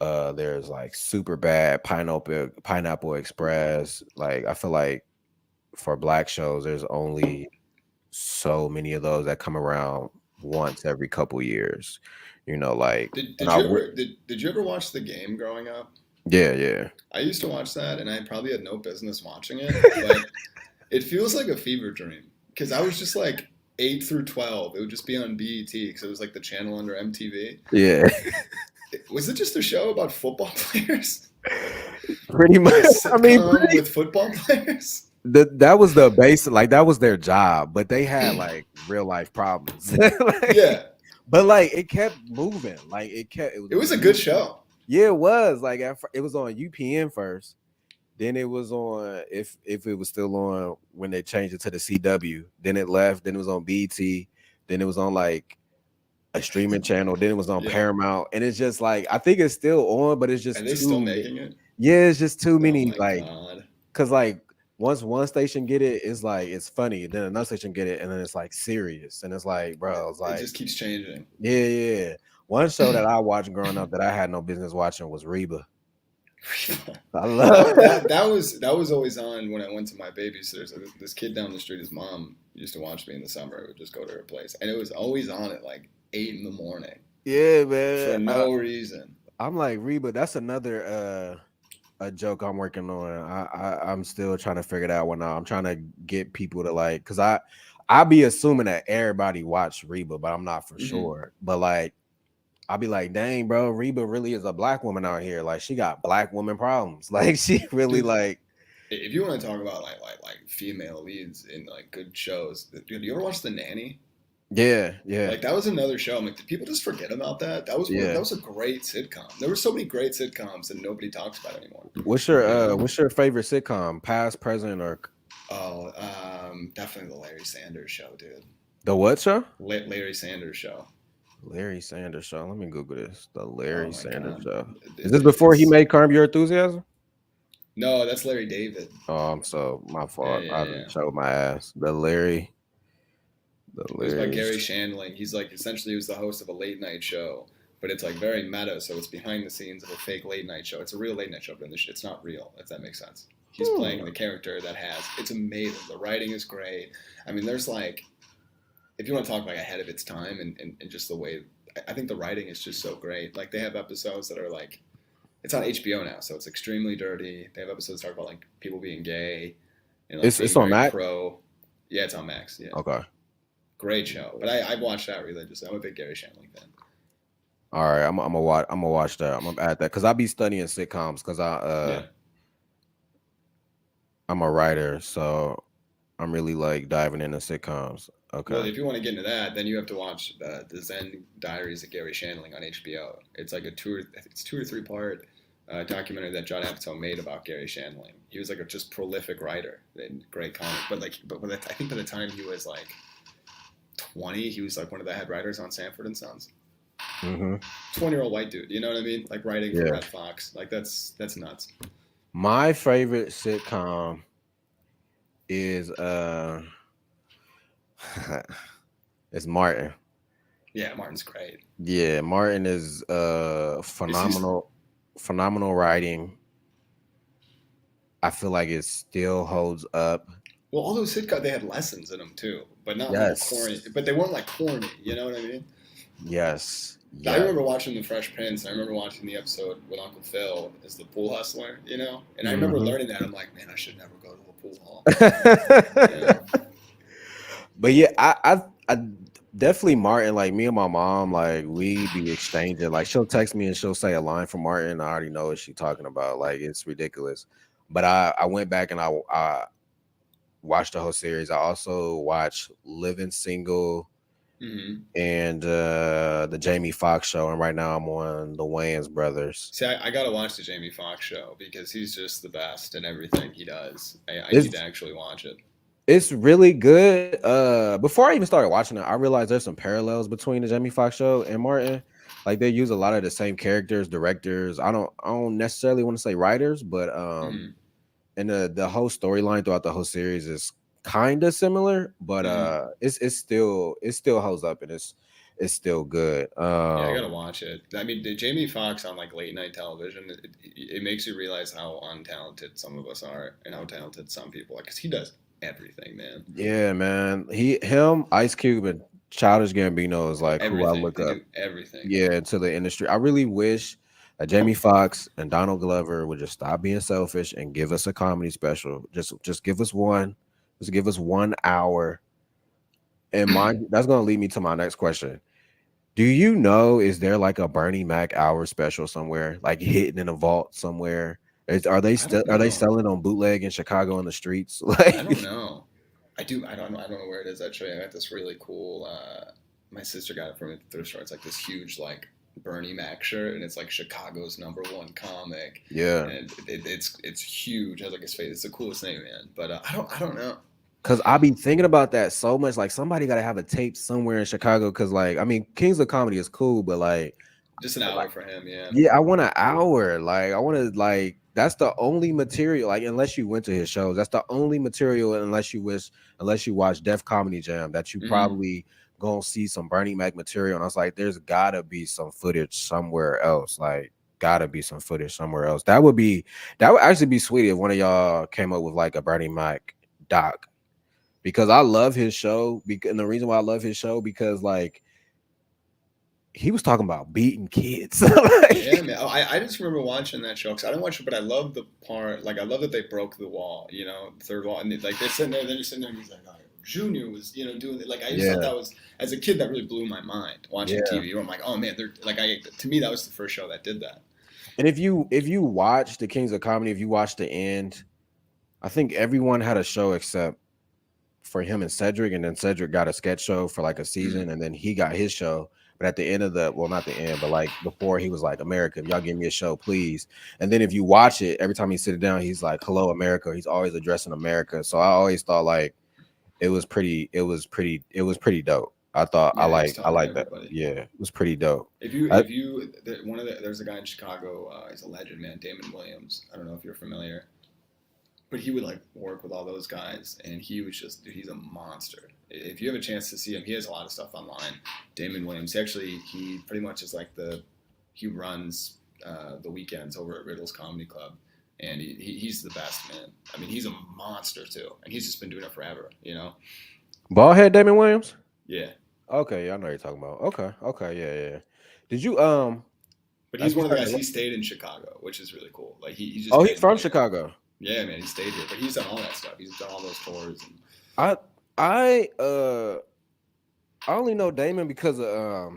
there's like Super Bad, Pineapple Express. Like I feel like for black shows, there's only so many of those that come around once every couple years. You know, like did you ever watch The Game growing up? Yeah. I used to watch that, and I probably had no business watching it, but it feels like a fever dream because I was just like 8 through 12. It would just be on BET because it was like the channel under MTV. Yeah. Was it just a show about football players? Pretty much. I mean, with football players. That was the base, like that was their job, but they had like real life problems. Yeah. But like it kept moving. Like it was a good show. Yeah, it was. Like it was on UPN first. Then it was on if it was still on when they changed it to the CW. Then it left. Then it was on BT. Then it was on like a streaming channel. Then it was on Paramount. And it's just like I think it's still on, but it's just are they still making it? Yeah, it's just too many God. Because like once one station get it, it's like it's funny. Then another station get it, and then it's like serious. And it's like, bro, it's like it just keeps changing. Yeah. One show that I watched growing up that I had no business watching was Reba. I love that was always on when I went to my babysitter's. This kid down the street, his mom used to watch me in the summer. I would just go to her place, and it was always on at like 8 in the morning. Yeah, man. For no reason. I'm like Reba. That's another a joke I'm working on. I'm still trying to figure that one out. I'm trying to get people to like, cause I be assuming that everybody watched Reba, but I'm not for sure. But like, I'll be like, dang, bro, Reba really is a black woman out here. Like she got black woman problems. Like she really like. If you want to talk about like female leads in like good shows, do you ever watch The Nanny? Yeah. Like that was another show. I'm like, did people just forget about that? That was a great sitcom. There were so many great sitcoms that nobody talks about anymore. What's your favorite sitcom? Past, present, or? Oh, definitely the Larry Sanders Show, dude. The what show? Larry Sanders Show. Larry Sanders Show. Let me Google this. The Larry Sanders God. Show. Is this before he made Curb Your Enthusiasm? No, that's Larry David. Oh, so my fault. I showed my ass. The Larry. It was by Gary Shandling. He's like essentially he was the host of a late night show, but it's like very meta. So it's behind the scenes of a fake late night show. It's a real late night show, but it's not real. If that makes sense. He's playing the character that has. It's amazing. The writing is great. I mean, there's like if you want to talk like ahead of its time and just the way I think the writing is just so great. Like they have episodes that are like it's on HBO now, so it's extremely dirty. They have episodes that talk about like people being gay and like It's being on very Mac. pro. Yeah, it's on Max. Yeah, Okay. great show. But I've watched that religiously. I'm a big Gary Shandling fan. All right. I'm gonna watch that. I'm gonna add that because I be studying sitcoms because Yeah. I'm a writer, so I'm really like diving into sitcoms. Well, Okay. if you want to get into that, then you have to watch the Zen Diaries of Gary Shandling on HBO. It's like it's 2 or 3 part documentary that Judd Apatow made about Gary Shandling. He was like a just prolific writer and great comic, but I think by the time he was like 20, he was like one of the head writers on Sanford and Sons. Mm-hmm. 20-year-old white dude, you know what I mean? Like writing for Yeah. Red Fox, like that's nuts. My favorite sitcom is it's Martin. Yeah, Martin's great. Yeah, Martin is Is he's phenomenal writing. I feel like it still holds up. well, all those sitcoms they had lessons in them too, but not like Yes. corny. But they weren't like corny, you know what I mean? Yes. I Yes. remember watching The Fresh Prince. I remember watching the episode with Uncle Phil as the pool hustler, you know. And I remember Hmm. learning that. I'm like, man, I should never go to a pool hall. You know? But yeah, I definitely Martin. Like me and my mom, like we be exchanging. Like she'll text me and she'll say a line from Martin. I already know what she's talking about. Like it's ridiculous. But I went back and I watched the whole series. I also watched Living Single Mm-hmm. and the Jamie Foxx show. And right now I'm on the Wayans brothers. See, I got to watch the Jamie Foxx show because he's just the best in everything he does. I need to It's actually watch it. it's really good. Before I even started watching it, I realized there's some parallels between the Jamie Foxx show and Martin. Like they use a lot of the same characters, directors. I don't necessarily want to say writers, but Mm-hmm. and the whole storyline throughout the whole series is kind of similar, but Mm-hmm. it still holds up and it's still good. Yeah, I gotta watch it. I mean, the Jamie Foxx on like late night television, it makes you realize how untalented some of us are and how talented some people are because he does everything, man. Yeah, man. Him, Ice Cube, and Childish Gambino is like who I Everything. look They up. do everything. Yeah, into the industry. I really wish that Jamie Foxx and Donald Glover would just stop being selfish and give us a comedy special. Just give us one. Just give us 1 hour. And mind that's gonna lead me to my next question. Do you know is there like a Bernie Mac hour special somewhere, like hidden in a vault somewhere? I don't Are they know. selling on bootleg in Chicago on the streets? I Like don't know. I do. I don't know. I don't know where it is actually. I got this really cool. My sister got it from me at the thrift store. It's like this huge like Bernie Mac shirt, and it's like Chicago's #1 comic, yeah. and it's huge. It has like his face. It's the coolest thing, man. But I don't know. Cause I be thinking about that so much. Like somebody gotta have a tape somewhere in Chicago. Cause like I mean, Kings of Comedy is cool, but Just an hour for him, yeah. yeah, I want an hour. Like I want to like that's the only material. Like unless you went to his shows, that's the only material. Unless you watch Def Comedy Jam, that you Hmm. probably gonna see some Bernie Mac material. And I was like, there's gotta be some footage somewhere else. Like gotta be some footage somewhere else. That would actually be sweet if one of y'all came up with like a Bernie Mac doc because I love his show. And the reason why I love his show because like he was talking about beating kids. Yeah, Like, man. I just remember watching that show because I didn't watch it, but I love the part. Like I love that they broke the wall. You know, the third wall, and like they're sitting there, they're sitting there, and he's like, "All right, Junior was, doing it." Like I just thought yeah, that was as a kid that really blew my mind watching yeah. TV. Where I'm like, "Oh man, they're like I." To me, that was the first show that did that. And if you watch the Kings of Comedy, if you watch the end, I think everyone had a show except for him and Cedric, and then Cedric got a sketch show for like a Mm-hmm. season, and then he got his show. But at the end of the, well, not the end, but like before, he was like, "America, if y'all give me a show, please." And then if you watch it, every time he sit down, he's like, "Hello, America." He's always addressing America. So I always thought like it was pretty dope. I thought Yeah, he was I talking to like that. everybody. Yeah, it was pretty dope. I, If you, there's a guy in Chicago. He's a legend, man. Damon Williams. I don't know if you're familiar, but he would like work with all those guys, and he was just, dude, he's a monster. If you have a chance to see him, he has a lot of stuff online. Damon Williams. He pretty much is like he runs the weekends over at Riddle's Comedy Club, and he's the best, man. I mean, he's a monster too, and he's just been doing it forever. Ballhead Damon Williams. Yeah, Okay, yeah, I know what you're talking about. Okay, yeah. Did you but as he's we one of the started guys. to He stayed in Chicago, which is really cool. Like he just Oh, he's didn't from like. Chicago. Yeah, man, he stayed here, but he's done all that stuff. He's done all those tours. And I I I only know Damon because of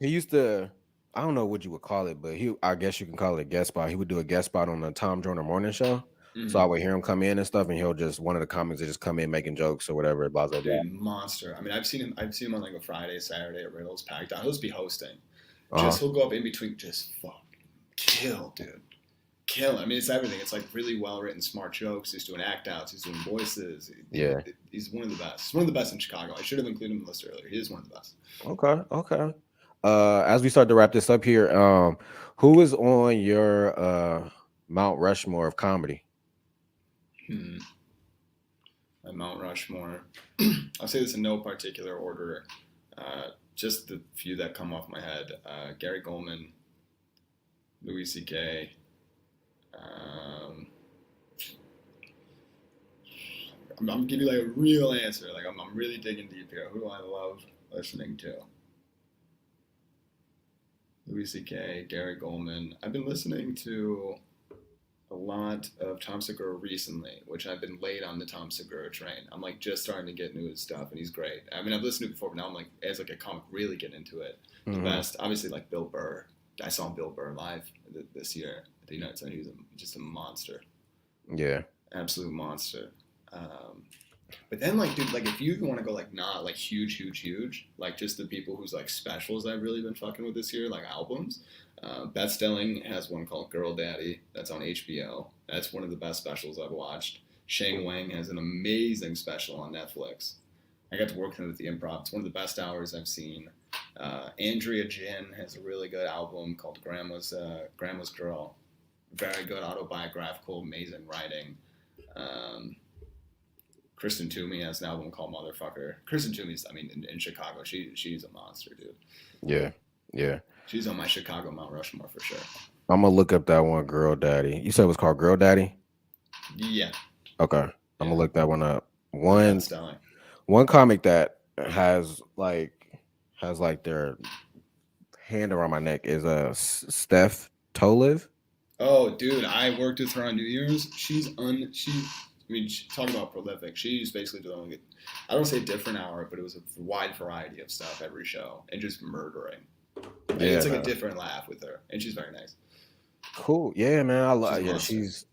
he used to, I don't know what you would call it, but I guess you can call it a guest spot. He would do a guest spot on the Tom Joyner morning show. So I mhm. would hear him come in and stuff, and he'll just one of the comics that just come in making jokes or whatever, blah blah blah. Dude, monster. I mean, I've seen him. I've seen him on like a Friday, Saturday at Riddles packed out. He'll just be hosting. Uh-huh. Just he'll go up in between, just fuck, kill, dude, kill. I mean, it's everything. It's like really well written, smart jokes. He's doing act outs. He's doing voices. Yeah. He's one of the best. He's one of the best in Chicago. I should have included him in the list earlier. He is one of the best. Okay. As we start to wrap this up here, who is on your Mount Rushmore of comedy? Hmm. My Mount Rushmore. I'll say this in no particular order. Just the few that come off my head: Gary Goldman, Louis C.K. Um, I'm gonna give you like a real answer. Like I'm really digging deep here. Who do I love listening to? Louis C.K., Gary Goldman. I've been listening to a lot of Tom Segura recently, which I've been late on the Tom Segura train. I'm like just starting to get into his stuff, and he's great. I mean, I've listened to it before, but now I'm like, as like a comic, really get into it. The best, obviously, like Bill Burr. I saw Bill Burr live this year at the United Center. He was just a monster, Yeah. absolute monster. But then, like, dude, like if you want to go like not like huge, like just the people whose like specials I've really been fucking with this year, like albums. Beth Stelling has one called Girl Daddy that's on HBO. That's one of the best specials I've watched. Shane Wang has an amazing special on Netflix. I got to work with him at the Improv. It's one of the best hours I've seen. Andrea Jin has a really good album called Grandma's Girl. Very good autobiographical, amazing writing. Kristen Toomey has an album called Motherfucker. Kristen Toomey's, I mean, in Chicago, she's a monster, dude. Yeah. She's on my Chicago Mount Rushmore for sure. I'm gonna look up that one, Girl Daddy. You said it was called Girl Daddy? Yeah. Okay. I'm gonna look that one up. Stelling. One comic that has their hand around my neck is Steph Tolive. Oh, dude, I worked with her on New Year's. Talk about prolific. She's basically doing it. I don't say different hour, but it was a wide variety of stuff every show and just murdering. Like, it's like a different laugh with her, and she's very nice. Cool. Yeah, man. I love. Yeah, she's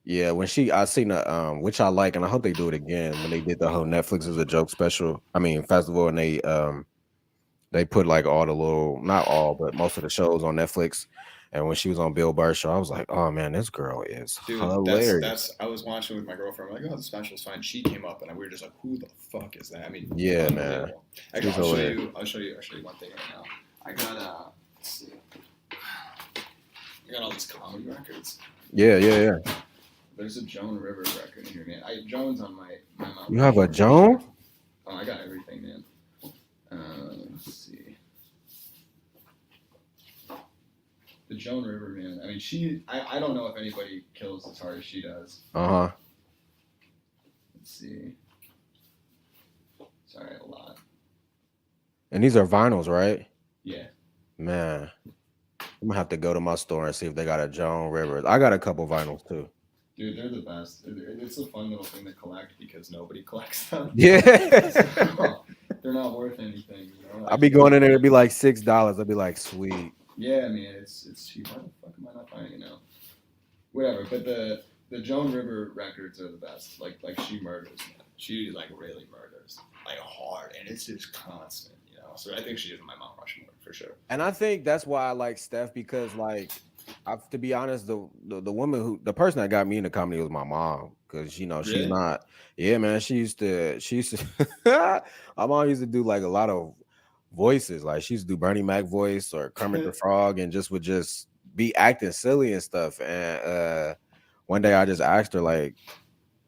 yeah. When I seen the which I like, and I hope they do it again when they did the whole Netflix as a joke special. I mean festival, and they put like all the little, not all, but most of the shows on Netflix. And when she was on Bill Burr show, I was like, oh man, this girl is hilarious. I was watching with my girlfriend. I'm like, oh, the special's fine. She came up, and we were just like, who the fuck is that? I mean, yeah, man. I'll show you one thing right now. I got let's see. I got all these comedy records. Yeah. There's a Joan Rivers record in here, man. Joan's on my mouth. You have a Joan? Oh, I got everything, man. Let's see. The Joan River, man. I mean, I don't know if anybody kills as hard as she does. Uh-huh. Let's see. Sorry, a lot. And these are vinyls, right? Yeah. Man, I'm gonna have to go to my store and see if they got a Joan Rivers. I got a couple vinyls too. Dude, they're the best. It's a fun little thing to collect because nobody collects them. Yeah. They're not worth anything. You know? I'll be going in there, it'd be like $6. I'd be like, sweet. Yeah, man, it's cheap. Why the fuck am I not finding it now? Whatever, but the Joan River records are the best. Like she murders, man. She like really murders, like hard, and it's just constant, you know. So I think she is my Mount Rushmore for sure. And I think that's why I like Steph, because like, to be honest, the person that got me into comedy was my mom, because she's Really? not. Yeah, man. She used to. My mom used to do like a lot of voices. Like she used to do Bernie Mac voice or Kermit the Frog, and would just be acting silly and stuff. And one day I just asked her, like,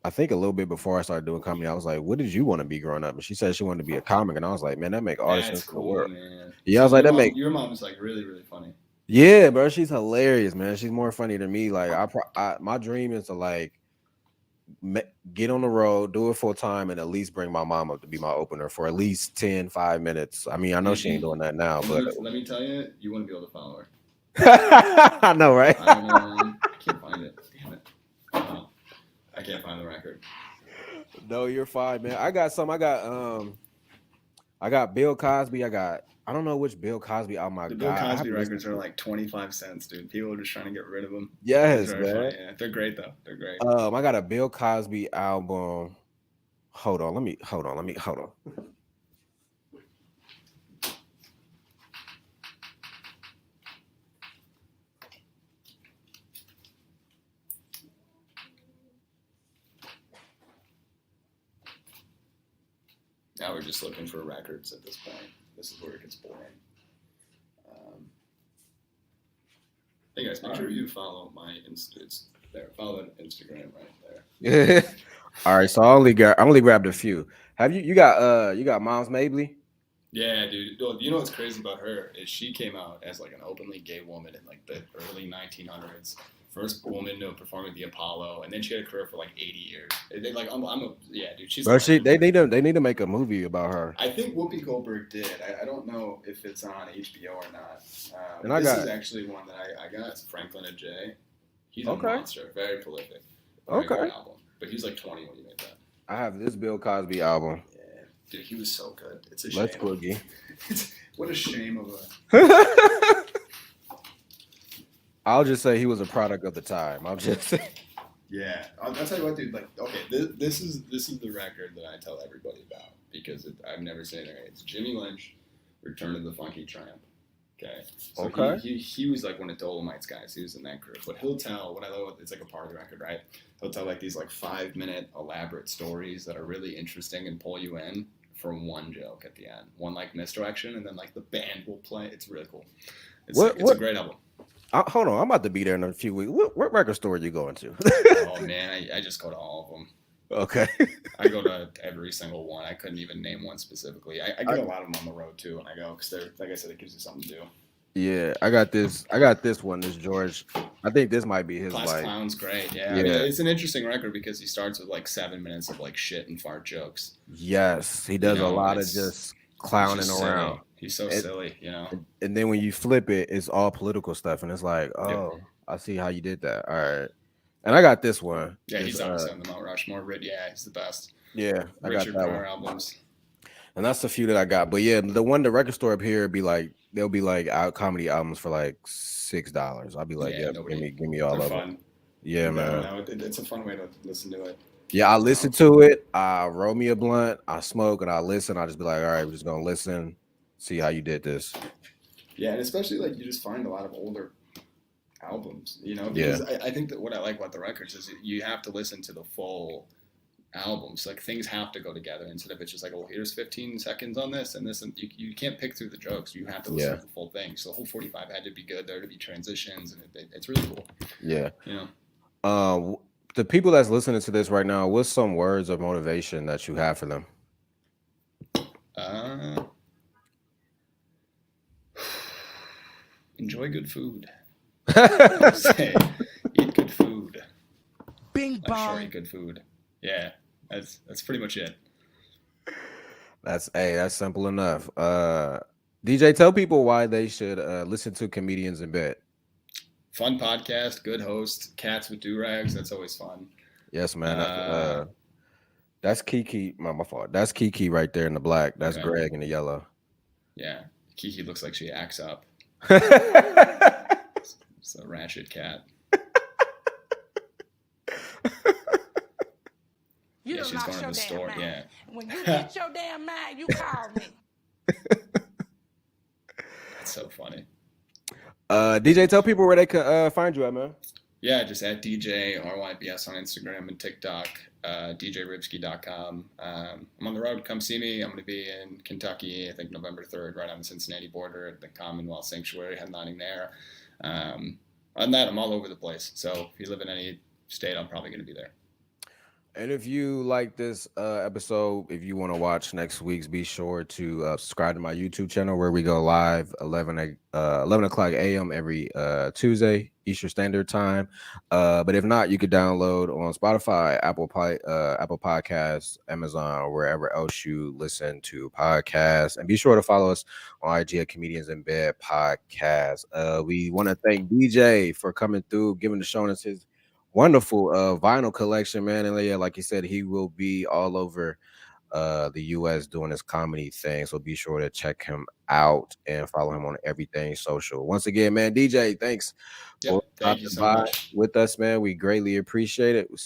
I think a little bit before I started doing comedy, I was like, what did you want to be growing up? And she said she wanted to be a comic. And I was like, man, that make all the sense in the world. Man. Yeah, so I was like, your mom is like really, really funny. Yeah, bro, she's hilarious, man. She's more funny than me. Like my dream is to like get on the road, do it full time, and at least bring my mom up to be my opener for at least 5 minutes. I mean, I know she ain't doing that now, but let me tell you, you wouldn't be able to follow her. I know, right? I don't know. I can't find it. Damn it. I can't find the record. No, you're fine, man. I got some. I got Bill Cosby. I don't know which Bill Cosby album I The Bill got. Cosby records are like 25 cents, dude. People are just trying to get rid of them. Yes, It's very man. funny. Yeah, they're great though. They're great. I got a Bill Cosby album. Hold on. Let me hold on. Now we're just looking for records at this point. This is where it gets boring. Hey guys, make sure you follow my It's there. Follow that Instagram right there. All right, so I only grabbed a few. Have you got Moms Mabley? Yeah, dude. You know what's crazy about her is she came out as like an openly gay woman in like the early 1900s. First woman to perform at the Apollo, and then she had a career for like 80 years. They like, yeah, dude. She's. Bro, they need to make a movie about her. I think Whoopi Goldberg did. I don't know if it's on HBO or not. And this is actually one that I got. It's Franklin J. He's a monster, very prolific. Very good album. But he was like 20 when he made that. I have this Bill Cosby album. Yeah, dude, he was so good. It's a shame. Let's Boogie. What a shame of a. I'll just say he was a product of the time. I'll just say. Yeah, I'll tell you what, dude. Like, okay, this is the record that I tell everybody about because I've never seen it. It's Jimmy Lynch, Return of the Funky Tramp. Okay. So he was like one of Dolomite's guys. He was in that group. But he'll tell what I love. It's like a party record, right? He'll tell like these like 5-minute elaborate stories that are really interesting and pull you in for one joke at the end, one like misdirection, and then like the band will play. It's really cool. It's a great album. Hold on, I'm about to be there in a few weeks. What record store are you going to? Oh man, I just go to all of them. Okay. I go to every single one. I couldn't even name one specifically. I get a lot of them on the road too when I go because they're, like I said, it gives you something to do. Yeah, I got this one. This George. I think this might be his. Class Clown's great. Yeah. I mean, it's an interesting record because he starts with like 7 minutes of like shit and fart jokes. Yes, he does a lot of just clowning around. He's so silly, you know. And then when you flip it, it's all political stuff, and it's like, oh, I see how you did that. All right. And I got this one. Yeah, he's obviously on the Mount Rushmore. Yeah, he's the best. Yeah, I got that one. Albums. And that's a few that I got. But yeah, the record store up here be like, they'll be like comedy albums for like $6. I'll be like, yeah, give me all of them. Yeah, man. No, it's a fun way to listen to it. Yeah, I listen to it. I roll me a blunt. I smoke and I listen. I just be like, all right, we're just gonna listen, see how you did this. Yeah, and especially like you just find a lot of older albums, you know. Because I think that what I like about the records is you have to listen to the full albums. Like things have to go together instead of it's just like, oh, here's 15 seconds on this and this, and you can't pick through the jokes. You have to listen to the full thing. So the whole 45 had to be good. There to be transitions, and it's really cool. Yeah. You know. The people that's listening to this right now, what's some words of motivation that you have for them? Enjoy good food. Say, eat good food. Bing bong. Sure, eat good food. Yeah, that's pretty much it. That's simple enough. DJ, tell people why they should listen to Comedians in Bed. Fun podcast, good host, cats with do-rags. That's always fun. Yes, man. That's Kiki. My fault. That's Kiki right there in the black. That's Greg in the yellow. Yeah, Kiki looks like she acts up. It's a ratchet cat. You she's going to the store. Mind. Yeah. When you get your damn mind, you call me. That's so funny. DJ, tell people where they can find you at, man. Yeah, just at DJ RYBS on Instagram and TikTok, DJRybski.com. I'm on the road. Come see me. I'm going to be in Kentucky, I think November 3rd, right on the Cincinnati border at the Commonwealth Sanctuary, headlining there. Other than that, I'm all over the place. So if you live in any state, I'm probably going to be there. And if you like this episode, if you want to watch next week's, be sure to subscribe to my YouTube channel where we go live 11 o'clock a.m. every Tuesday Eastern Standard Time. But if not, you could download on Spotify, Apple Podcasts, Amazon, or wherever else you listen to podcasts. And be sure to follow us on IG at Comedians in Bed Podcast. We want to thank DJ for coming through, giving the show us his wonderful vinyl collection, man. And yeah, like you said, he will be all over the US doing his comedy thing. So be sure to check him out and follow him on everything social. Once again, man, DJ, thanks for Yep. Thank you stopping so by much. with us, man. We greatly appreciate it.